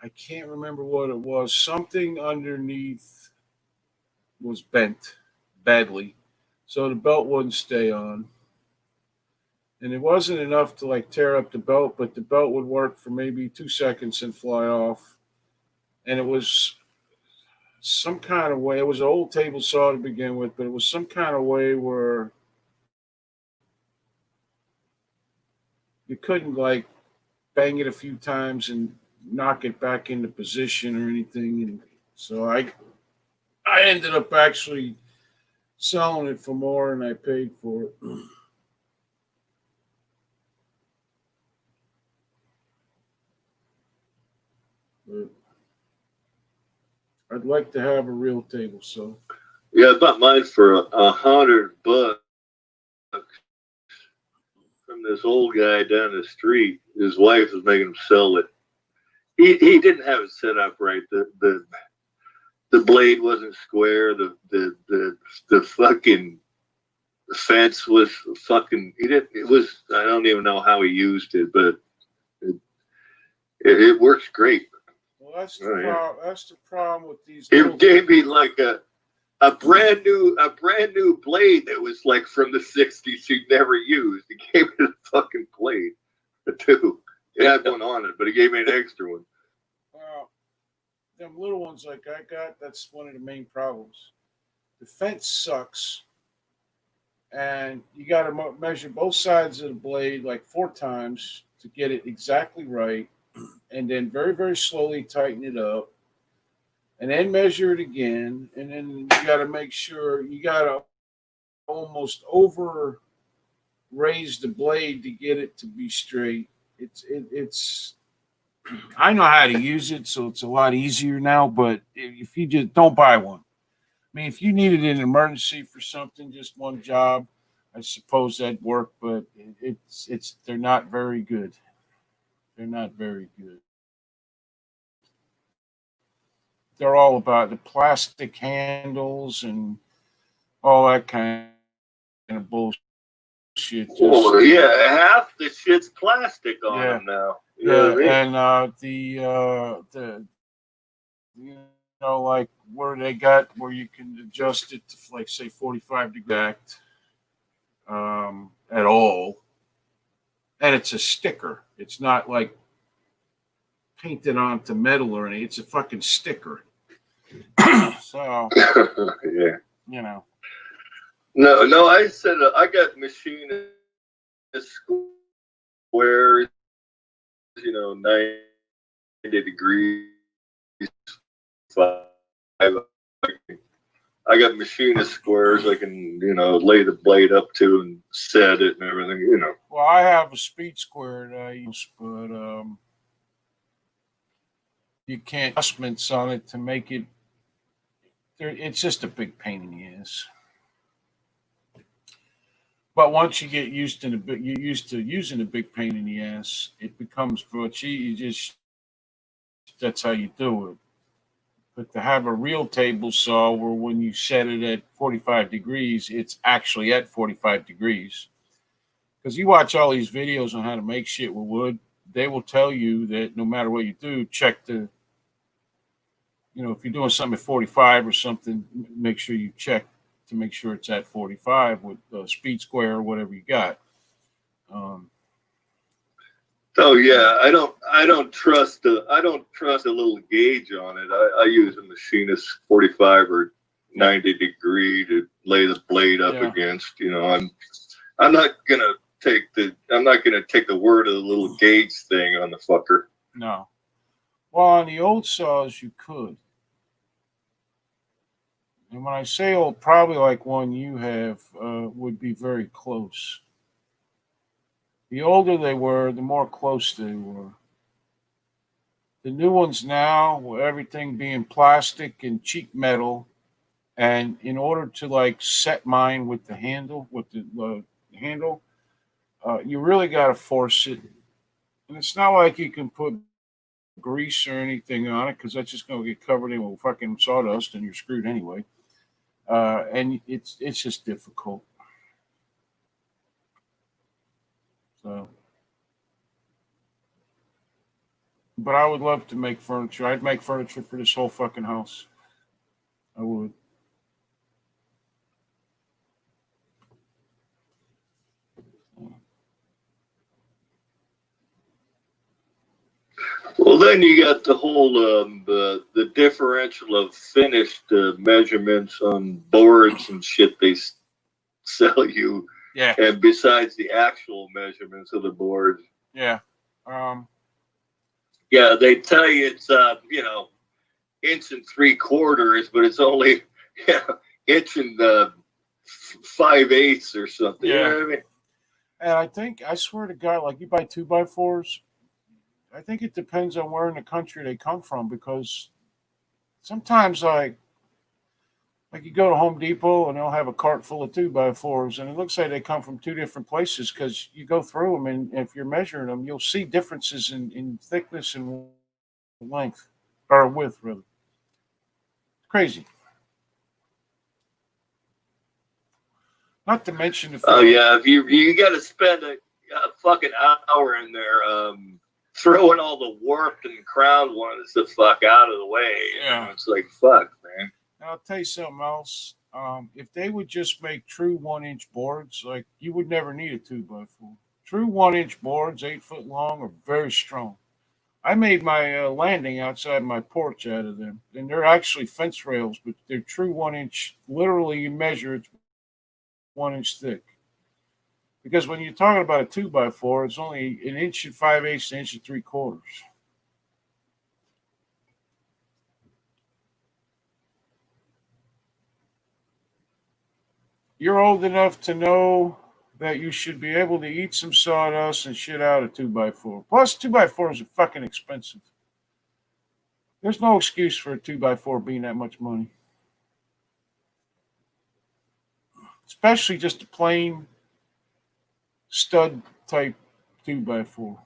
I can't remember what it was. Something underneath was bent badly, so the belt wouldn't stay on. And it wasn't enough to like tear up the belt, but the belt would work for maybe 2 seconds and fly off. And it was some kind of way. It was an old table saw to begin with, but it was some kind of way where you couldn't like bang it a few times and knock it back into position or anything. And so I ended up actually selling it for more than I paid for it. But I'd like to have a real table saw. Yeah, I bought mine for $100 from this old guy down the street. His wife was making him sell it. He didn't have it set up right. The blade wasn't square. The fucking fence was fucking. He didn't. It was. I don't even know how he used it, but it works great. Well, that's the problem. That's the problem with these. He gave me like a brand new blade that was like from the '60s. He'd never used. He gave me the fucking blade too. It had one on it, but he gave me an extra one. Well, them little ones like I got, that's one of the main problems. The fence sucks, and you got to measure both sides of the blade like 4 times to get it exactly right, and then very, very slowly tighten it up, and then measure it again, and then you got to make sure you got to almost over raise the blade to get it to be straight. It's I know how to use it, so it's a lot easier now. But if you just don't buy one, I mean, if you needed an emergency for something, just one job, I suppose that'd work. But it's they're not very good. They're not very good. They're all about the plastic handles and all that kind of bullshit. Oh yeah, half the shit's plastic on them now. You know what I mean? And the like where they got where you can adjust it to like say 45 degree at all, and it's a sticker. It's not like painted onto metal or anything. It's a fucking sticker. So Yeah. you know. No. I said I got machinist squares, 90 degrees. I got machinist squares I can, lay the blade up to and set it and everything. Well, I have a speed square that I use, but you can't adjustments on it to make it. It's just a big pain in the ass. But once you get used to you're used to using a big pain in the ass, it becomes you just that's how you do it. But to have a real table saw where when you set it at 45 degrees, it's actually at 45 degrees. Because you watch all these videos on how to make shit with wood, they will tell you that no matter what you do, check the, if you're doing something at 45 or something, make sure you check to make sure it's at 45 with the speed square or whatever you got. Oh yeah, I don't trust a little gauge on it. I use a machinist 45 or 90 degree to lay the blade up against. I'm not gonna take the word of the little gauge thing on the fucker. No. Well, on the old saws you could. And when I say old, probably like one you have would be very close. The older they were, the more close they were. The new ones now, with everything being plastic and cheap metal, and in order to like set mine with the handle, you really got to force it. And it's not like you can put grease or anything on it because that's just going to get covered in with fucking sawdust and you're screwed anyway. And it's just difficult. So, but I would love to make furniture. I'd make furniture for this whole fucking house. I would. Well, then you got the whole the differential of finished measurements on boards and shit they sell you, Yeah. and besides the actual measurements of the board. Yeah. Yeah, they tell you it's inch and 3/4, but it's only inch and 5/8 or something. Yeah. You know what I mean? And I swear to God, like you buy 2x4s, I think it depends on where in the country they come from, because sometimes like you go to Home Depot and they'll have a cart full of 2x4s, and it looks like they come from two different places, because you go through them, and if you're measuring them, you'll see differences in thickness and length, or width, really. Crazy. Not to mention the Oh fact. yeah, if you got to spend a fucking hour in there throwing all the warped and crowned ones the fuck out of the way. Yeah. It's like fuck, man. I'll tell you something else. If they would just make true 1 inch boards, like you would never need a 2x4. True 1 inch boards, 8 foot long, are very strong. I made my landing outside my porch out of them, and they're actually fence rails, but they're true 1 inch. Literally, you measure it's 1 inch thick. Because when you're talking about a 2x4, it's only an inch and 5/8, an inch and 3/4. You're old enough to know that you should be able to eat some sawdust and shit out a 2x4. Plus, 2x4s are fucking expensive. There's no excuse for a 2x4 being that much money. Especially just a plain stud type 2x4.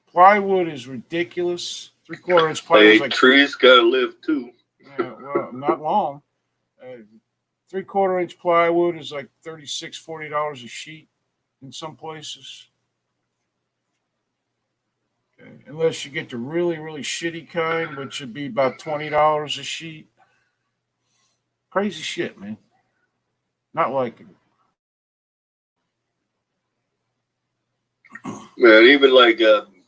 Plywood is ridiculous. 3/4 inch plywood is Hey, like, trees gotta live too. well, not long. 3/4 inch plywood is like $36, $40 a sheet in some places. Okay. Unless you get the really, really shitty kind, which would be about $20 a sheet. Crazy shit, man. Not liking it. Man, even like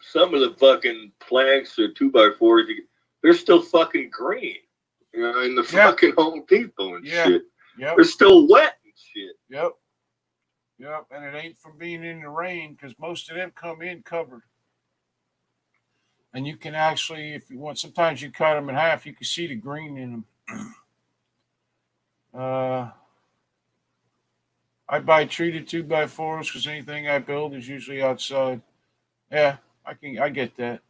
some of the fucking planks or 2x4s, they're still fucking green. You know, in the fucking Home Depot and shit. Yep. They're still wet and shit. Yep. And it ain't from being in the rain, because most of them come in covered. And you can actually, if you want, sometimes you cut them in half, you can see the green in them. I buy treated 2x4s because anything I build is usually outside. Yeah, I get that.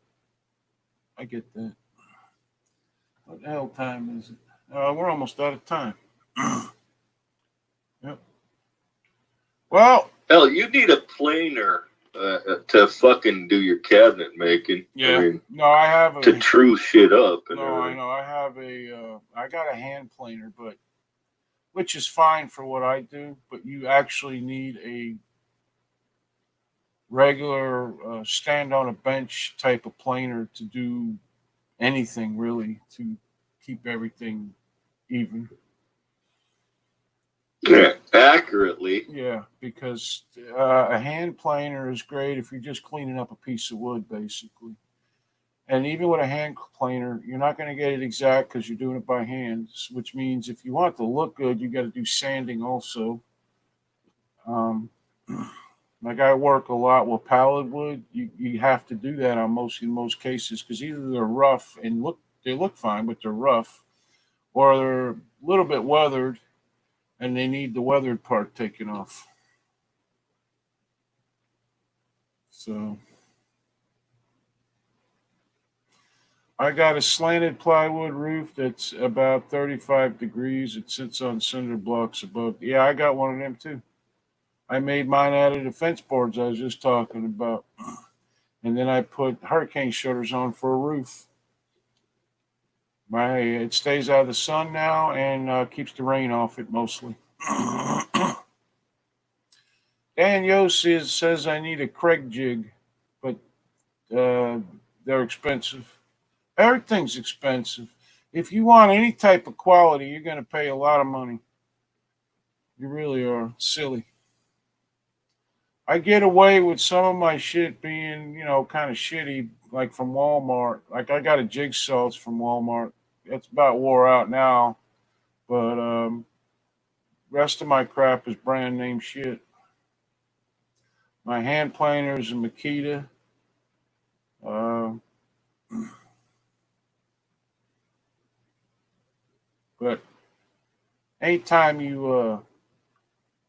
I get that. What the hell time is it? We're almost out of time. Yep. Well, hell, you need a planer to fucking do your cabinet making. Yeah. I mean, no, I have a. to true shit up. And No, I know. I have a. I got a hand planer, but which is fine for what I do. But you actually need a regular stand on a bench type of planer to do anything really, to keep everything even. Yeah, accurately. Yeah, because a hand planer is great if you're just cleaning up a piece of wood, basically. And even with a hand planer, you're not going to get it exact because you're doing it by hand, which means if you want it to look good, you got to do sanding also. Um, like I work a lot with pallet wood, you have to do that in most cases, because either they're rough and they look fine, but they're rough, or they're a little bit weathered and they need the weathered part taken off. So I got a slanted plywood roof that's about 35 degrees. It sits on cinder blocks above. Yeah, I got one of them too. I made mine out of the fence boards I was just talking about. And then I put hurricane shutters on for a roof. It stays out of the sun now and keeps the rain off it mostly. Dan Yost says I need a Craig jig, but they're expensive. Everything's expensive. If you want any type of quality, you're going to pay a lot of money. You really are silly. I get away with some of my shit being, kind of shitty, like from Walmart. Like I got a jigsaw from Walmart. It's about wore out now, but rest of my crap is brand name shit. My hand planer is a Makita. Uh, but anytime you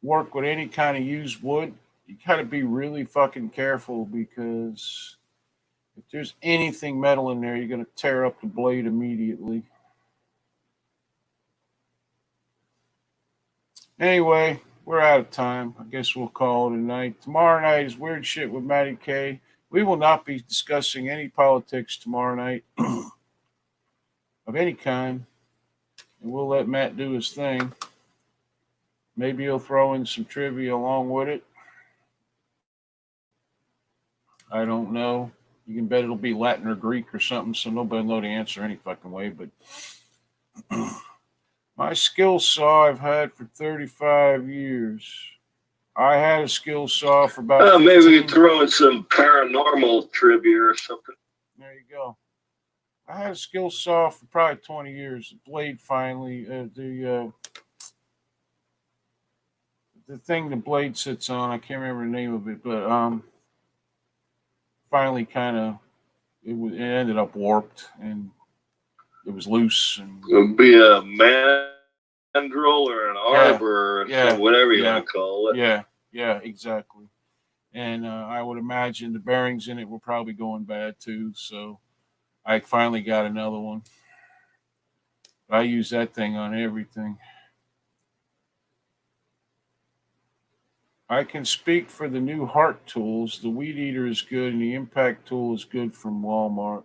work with any kind of used wood, you got to be really fucking careful because if there's anything metal in there, you're going to tear up the blade immediately. Anyway, we're out of time. I guess we'll call it a night. Tomorrow night is Weird Shit with Matty K. We will not be discussing any politics tomorrow night of any kind. And we'll let Matt do his thing. Maybe he'll throw in some trivia along with it. I don't know. You can bet it'll be Latin or Greek or something, so nobody will know the answer any fucking way. But my skill saw I've had for 35 years. I had a skill saw for about 15. Maybe throw in some paranormal trivia or something. There you go. I had a skill saw for probably 20 years. The blade finally, the thing the blade sits on, I can't remember the name of it, but finally kind of it ended up warped and it was loose and it would be a mandrel or an arbor or whatever you want to call it. Yeah, exactly. And I would imagine the bearings in it were probably going bad too, so I finally got another one. I use that thing on everything. I can speak for the new Heart tools. The Weed Eater is good, and the Impact tool is good from Walmart.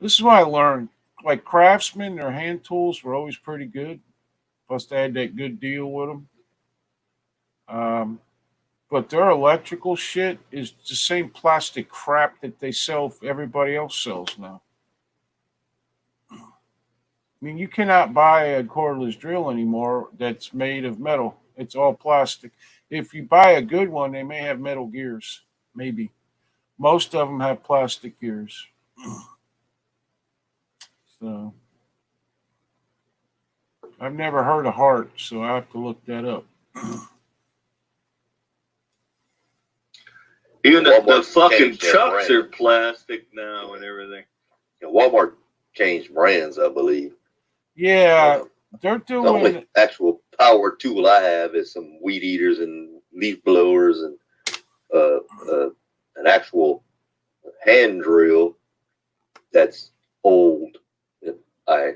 This is what I learned. Like Craftsman, their hand tools were always pretty good. Plus, they had that good deal with them. But their electrical shit is the same plastic crap that they sell. Everybody else sells now. I mean, you cannot buy a cordless drill anymore that's made of metal. It's all plastic. If you buy a good one, they may have metal gears. Maybe. Most of them have plastic gears. So, I've never heard of Heart, so I have to look that up. Even the fucking chucks are plastic now and everything. Walmart changed brands, I believe. Yeah, they're doing. The only actual power tool I have is some weed eaters and leaf blowers and an actual hand drill that's old that I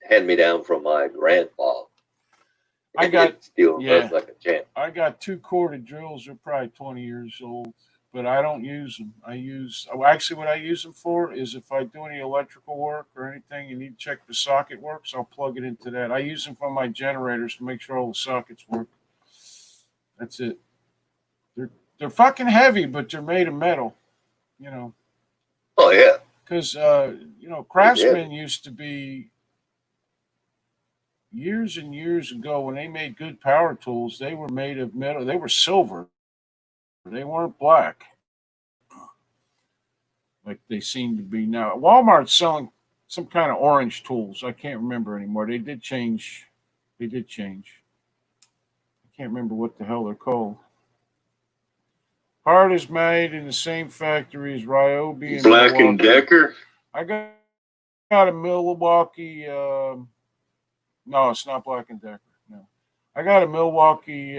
hand me down from my grandfather. I got still runs like a champ. I got 2 corded drills. They're probably 20 years old, but I don't use them. Actually what I use them for is if I do any electrical work or anything, you need to check the socket works. I'll plug it into that. I use them for my generators to make sure all the sockets work. That's it. They're fucking heavy, but they're made of metal. Oh yeah. Because Craftsman used to be. Years and years ago, when they made good power tools, they were made of metal. They were silver. They weren't black, like they seem to be now. Walmart's selling some kind of orange tools. I can't remember anymore. They did change. I can't remember what the hell they're called. Heart is made in the same factory as Ryobi and Black and Decker. I got a Milwaukee. No, it's not Black and Decker. No, I got a Milwaukee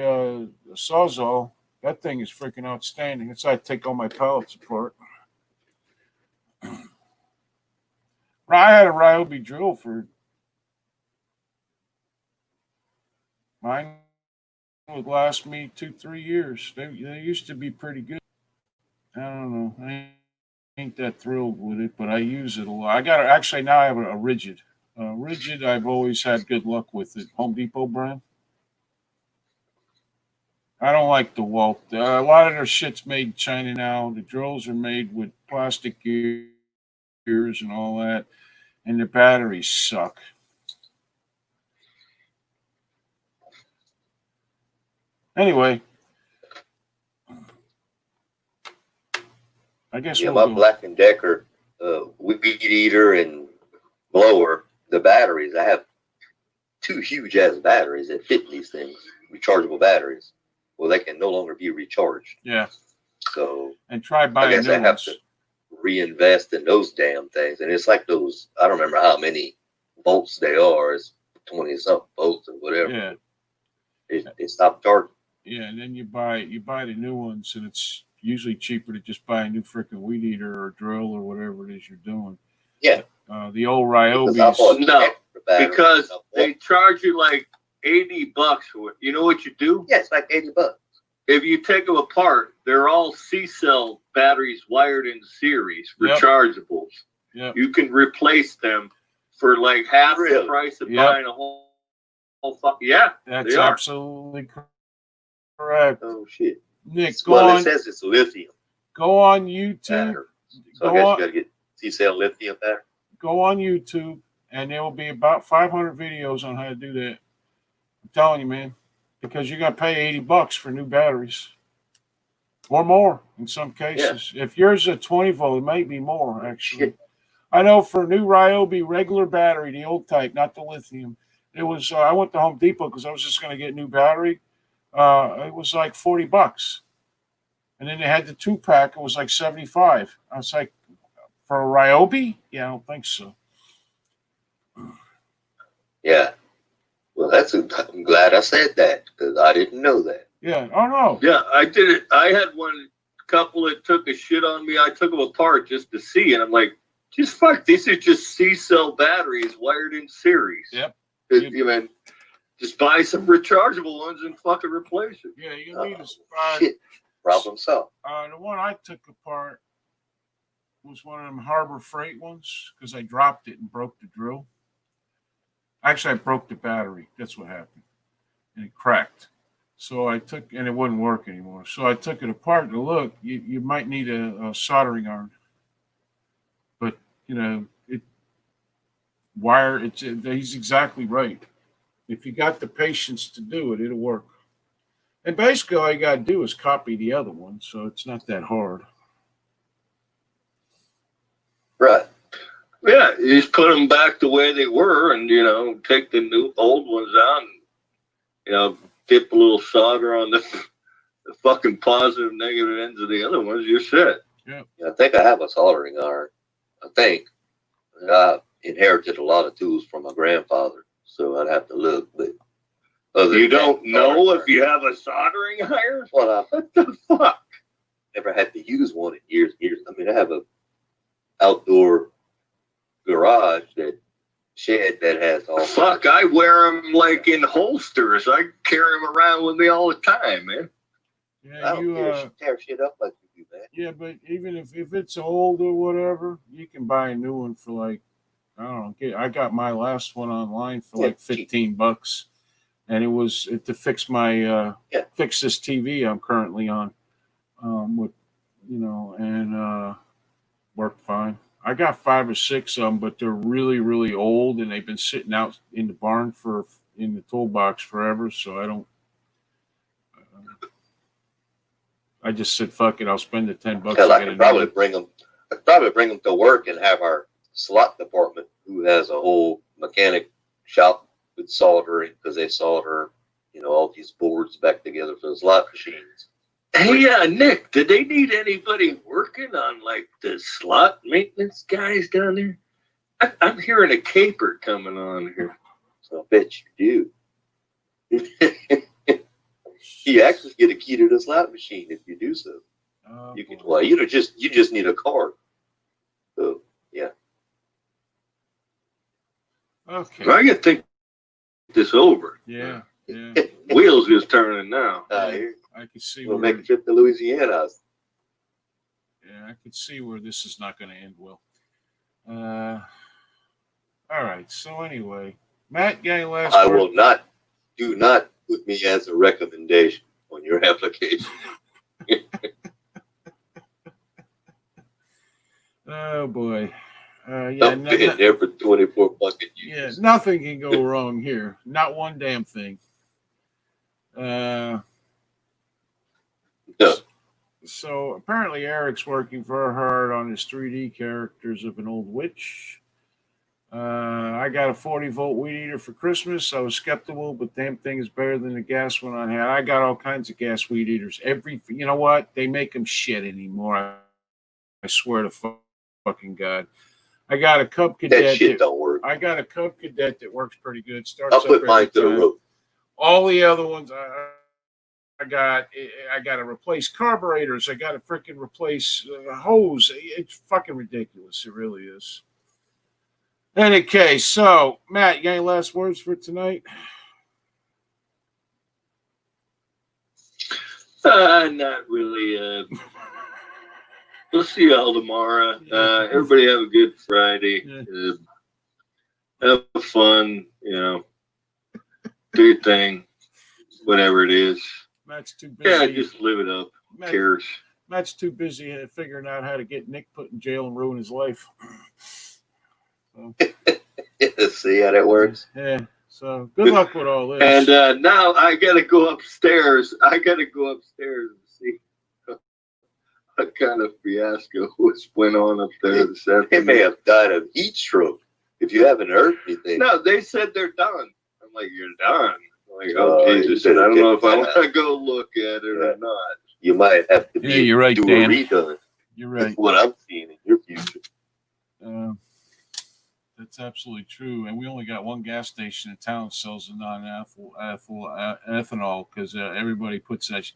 Sawzall. That thing is freaking outstanding. It's I take all my pallets apart. I had a Ryobi drill for mine. Would last me 2-3 years. They used to be pretty good. I don't know. I ain't that thrilled with it, but I use it a lot. Now I have a Rigid. Rigid, I've always had good luck with it. Home Depot brand. I don't like the Walt. A lot of their shit's made in China now. The drills are made with plastic gears and all that, and the batteries suck. Anyway, I guess Yeah, we'll my do Black and Decker weed eater and blower, the batteries. I have 2 huge ass batteries that fit in these things, rechargeable batteries. Well, they can no longer be recharged. Yeah. So And try I buying guess new I have ones. to reinvest in those damn things. And it's like those, I don't remember how many volts they are. It's 20 something volts or whatever. Yeah. It stopped charging. Yeah, and then you buy the new ones, and it's usually cheaper to just buy a new freaking weed eater or drill or whatever it is you're doing. Yeah. The old Because I Ryobis. bought No, extra batteries. because they charge you like $80 for it. You know what you do? Yeah, it's like $80. If you take them apart, they're all C-cell batteries wired in series, Yep. rechargeables. Yep. You can replace them for like half the Really? price of Yep. buying a whole yeah. That's they are. absolutely correct. Oh shit! Nick, Well, it says it's lithium go on YouTube. battery. So Go I guess on- you got to get C-cell lithium battery. Go on YouTube, and there will be about 500 videos on how to do that. I'm telling you, man, because you got to pay $80 for new batteries, or more in some cases. If yours is a 20 volt, it might be more actually. Shit. I know for a new Ryobi regular battery, the old type, not the lithium. It was. I went to Home Depot because I was just going to get a new battery. It was like $40, and then they had the 2-pack. It was like $75. I was like, for a Ryobi? Yeah, I don't think so. Yeah. Well, I'm glad I said that because I didn't know that. Yeah. Oh no. Yeah, I did it. I had one couple that took a shit on me. I took them apart just to see, and I'm like, just fuck. These are just C-cell batteries wired in series. Yep. You mean, just buy some rechargeable ones and fucking replace it. Yeah, you need to. Shit. Problem solved. The one I took apart was one of them Harbor Freight ones because I dropped it and broke the drill. Actually, I broke the battery. That's what happened, and it cracked. So I took, and it wouldn't work anymore. So I took it apart to look. You might need a soldering iron, but you know he's exactly right. If you got the patience to do it, it'll work. And basically, all you got to do is copy the other one, so it's not that hard. Right. Yeah, you just put them back the way they were, and take the new old ones out, and dip a little solder on the fucking positive, negative ends of the other ones. You're set. Yeah, I think I have a soldering iron. I think I inherited a lot of tools from my grandfather, so I'd have to look. But You don't know if you have a soldering iron? Well, What the fuck? never had to use one in years and years. I mean, I have a outdoor garage shed that has all. Fuck, I wear them like in holsters. I carry them around with me all the time, man. Yeah, I don't tear shit up like you do, man. Yeah, but even if it's old or whatever, you can buy a new one for like, I don't know. I got my last one online for like $15, and it was to fix my fix this TV I'm currently on, with and worked fine. I got 5 or 6 of them, but they're really, really old, and they've been sitting out in the barn in the toolbox forever. So I don't. I just said, "Fuck it, I'll spend the $10." Hell, I could probably bring them. I'd probably bring them to work and have our slot department, who has a whole mechanic shop with soldering, because they solder, all these boards back together for the slot machines. Hey, Nick, did they need anybody working on like the slot maintenance guys down there? I'm hearing a caper coming on here. So I bet you do. You actually get a key to the slot machine if you do so. You can. Well, you just need a card. So yeah. Okay. I can think this over. Yeah. Yeah. Wheels just turning now. I can see We'll where. make a trip to Louisiana. Yeah, I could see where this is not going to end well. All right. So anyway, Matt, got any last I word? will not. Do not put me as a recommendation on your application. Oh boy. I've been there for 24 fucking years. Yeah, nothing can go wrong here. Not one damn thing. No. So apparently Eric's working very hard on his 3D characters of an old witch. I got a 40-volt weed eater for Christmas. I was skeptical, but damn thing is better than the gas one I had. I got all kinds of gas weed eaters. You know what? They make them shit anymore. I swear to fucking God. I got a Cub Cadet. That shit don't work. I got a Cub Cadet that works pretty good. Starts I'll put up mine every to the time. roof. All the other ones, I got to replace carburetors. I got to freaking replace hose. It's fucking ridiculous. It really is. Any case, so Matt, you got any last words for tonight? Not really. We'll see y'all tomorrow. Everybody have a good Friday. Have fun. You know, do your thing, whatever it is. Matt's too busy. Yeah, just live it up. Cares. Matt's too busy figuring out how to get Nick put in jail and ruin his life. So. See how that works? Yeah. So good luck with all this. And now I gotta go upstairs. And see what kind of fiasco went on up there this afternoon. It may have died of heat stroke. If you haven't heard anything. No, they said they're done. I'm like, you're done. I'm like, oh, Jesus. I don't know if I want to go look at it or not. You might have to you're right, do Dan. a redone. You're right. That's what I'm seeing in your future. That's absolutely true. And we only got one gas station in town that sells the non-ethanol because everybody puts that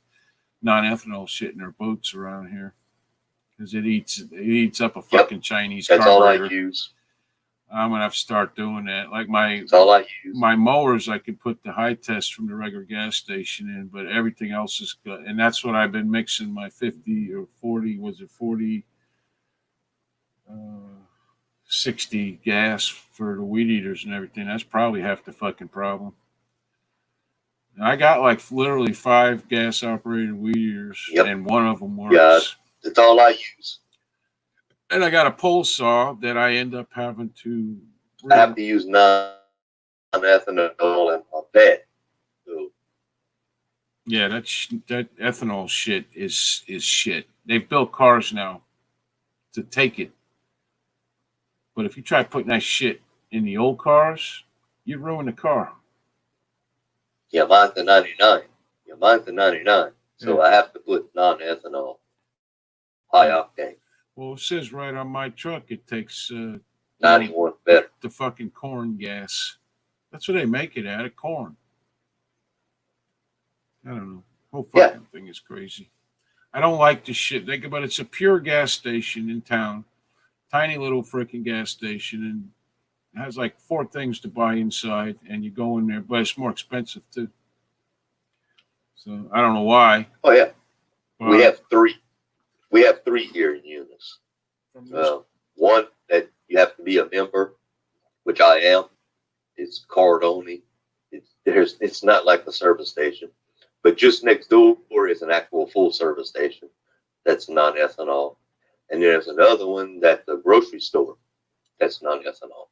non-ethanol shit in their boats around here because it eats up a fucking Chinese That's carburetor. all I use. I'm gonna have to start doing that. Like That's all I use. My mowers, I could put the high test from the regular gas station in, but everything else is good. And that's what I've been mixing my 50 or 40. Was it 40? 60 gas for the weed eaters and everything. That's probably half the fucking problem. I got like literally 5 gas operated weed eaters, and one of them works. Yeah, that's all I use. And I got a pole saw that I end up having to. I have to use non-ethanol in my bed. So. Yeah, that ethanol shit is shit. They've built cars now to take it. But if you try putting that shit in the old cars, you ruin the car. Yeah, mine's the 99. So I have to put non-ethanol, high octane. Well, it says right on my truck it takes 91 better. The fucking corn gas. That's what they make it out of, corn. I don't know. Whole fucking thing is crazy. I don't like this shit. But it's a pure gas station in town. Tiny little freaking gas station, and it has like 4 things to buy inside, and you go in there, but it's more expensive too. So I don't know why. Oh yeah, we have 3. We have 3 here in Eunice. One that you have to be a member, which I am. It's card only. It's not like a service station, but just next door is an actual full service station that's non-ethanol. And there's another one at the grocery store that's non-ethanol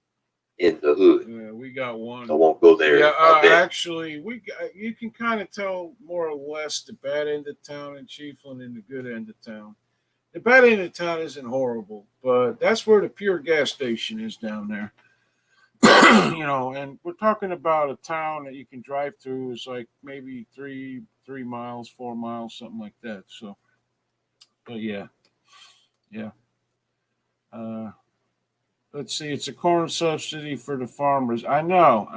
in the hood. Yeah, we got one. I won't go there. Yeah, actually, you can kind of tell more or less the bad end of town in Chiefland and the good end of town. The bad end of town isn't horrible, but that's where the pure gas station is down there. And we're talking about a town that you can drive through is like maybe 3 miles, 4 miles, something like that. So, but yeah. Let's see. It's a corn subsidy for the farmers. I know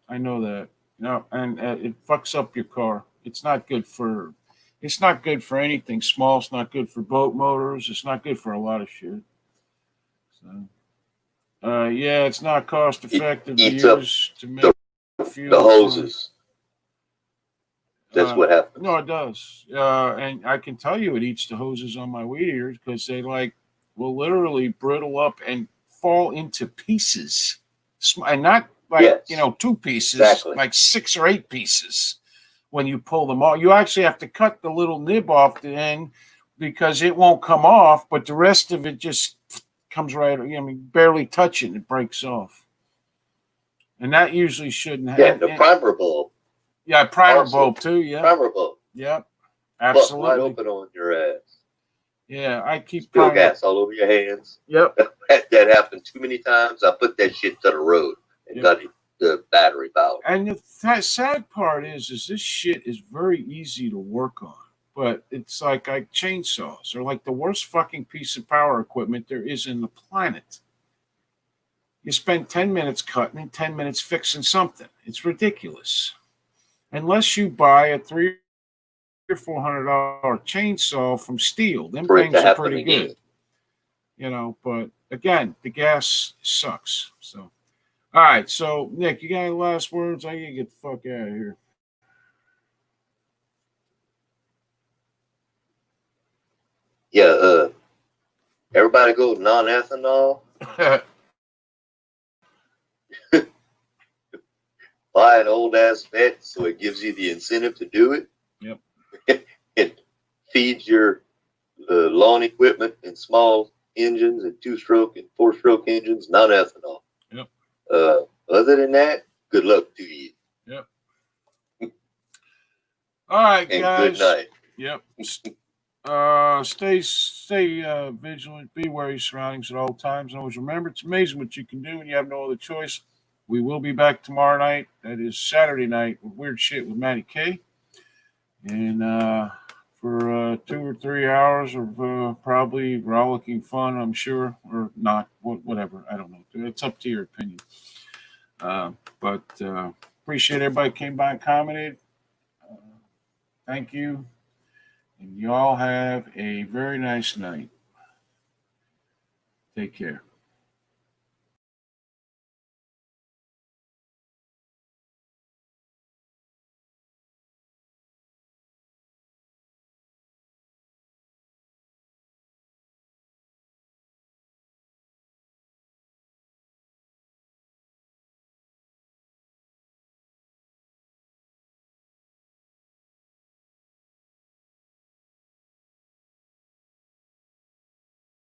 that. No, and it fucks up your car. It's not good for anything small. It's not good for boat motors. It's not good for a lot of shit. So, it's not cost effective to use to make fuel. The hoses. That's what happens. No, it does. And I can tell you it eats the hoses on my weed eaters because they will literally brittle up and fall into pieces. And not like, 2 pieces, like 6 or 8 pieces when you pull them off. You actually have to cut the little nib off the end because it won't come off, but the rest of it just comes right, barely touch it, it breaks off. And that usually shouldn't happen. Yeah, the primer bulb. Yeah, primer bulb too. Yeah, primer bulb. Yep. Absolutely. Wide open on your ass. Yeah, I keep Spill piling up. gas all over your hands. Yep. That happened too many times. I put that shit to the road and Yep. got the battery power. And the sad part is this shit is very easy to work on. But it's like chainsaws are like the worst fucking piece of power equipment there is in the planet. You spend 10 minutes cutting and 10 minutes fixing something. It's ridiculous. Unless you buy a $300 or $400 chainsaw from Steel, them For it things to are happen pretty again. good. You know, but again, the gas sucks. So, all right. So, Nick, you got any last words? I gotta get the fuck out of here. Yeah, everybody go non-ethanol. Buy an old ass vet so it gives you the incentive to do it. Yep. And feed your lawn equipment and small engines and 2-stroke and 4-stroke engines non-ethanol. Yep. Other than that, good luck to you. Yep. All right, And guys. good night. Yep. Stay vigilant. Be aware of your surroundings at all times. And always remember, it's amazing what you can do when you have no other choice. We will be back tomorrow night. That is Saturday night with Weird Shit with Matty K. And for 2 or 3 hours of probably rollicking fun, I'm sure, or not, whatever. I don't know. It's up to your opinion. But appreciate everybody came by and commented. Thank you. And you all have a very nice night. Take care.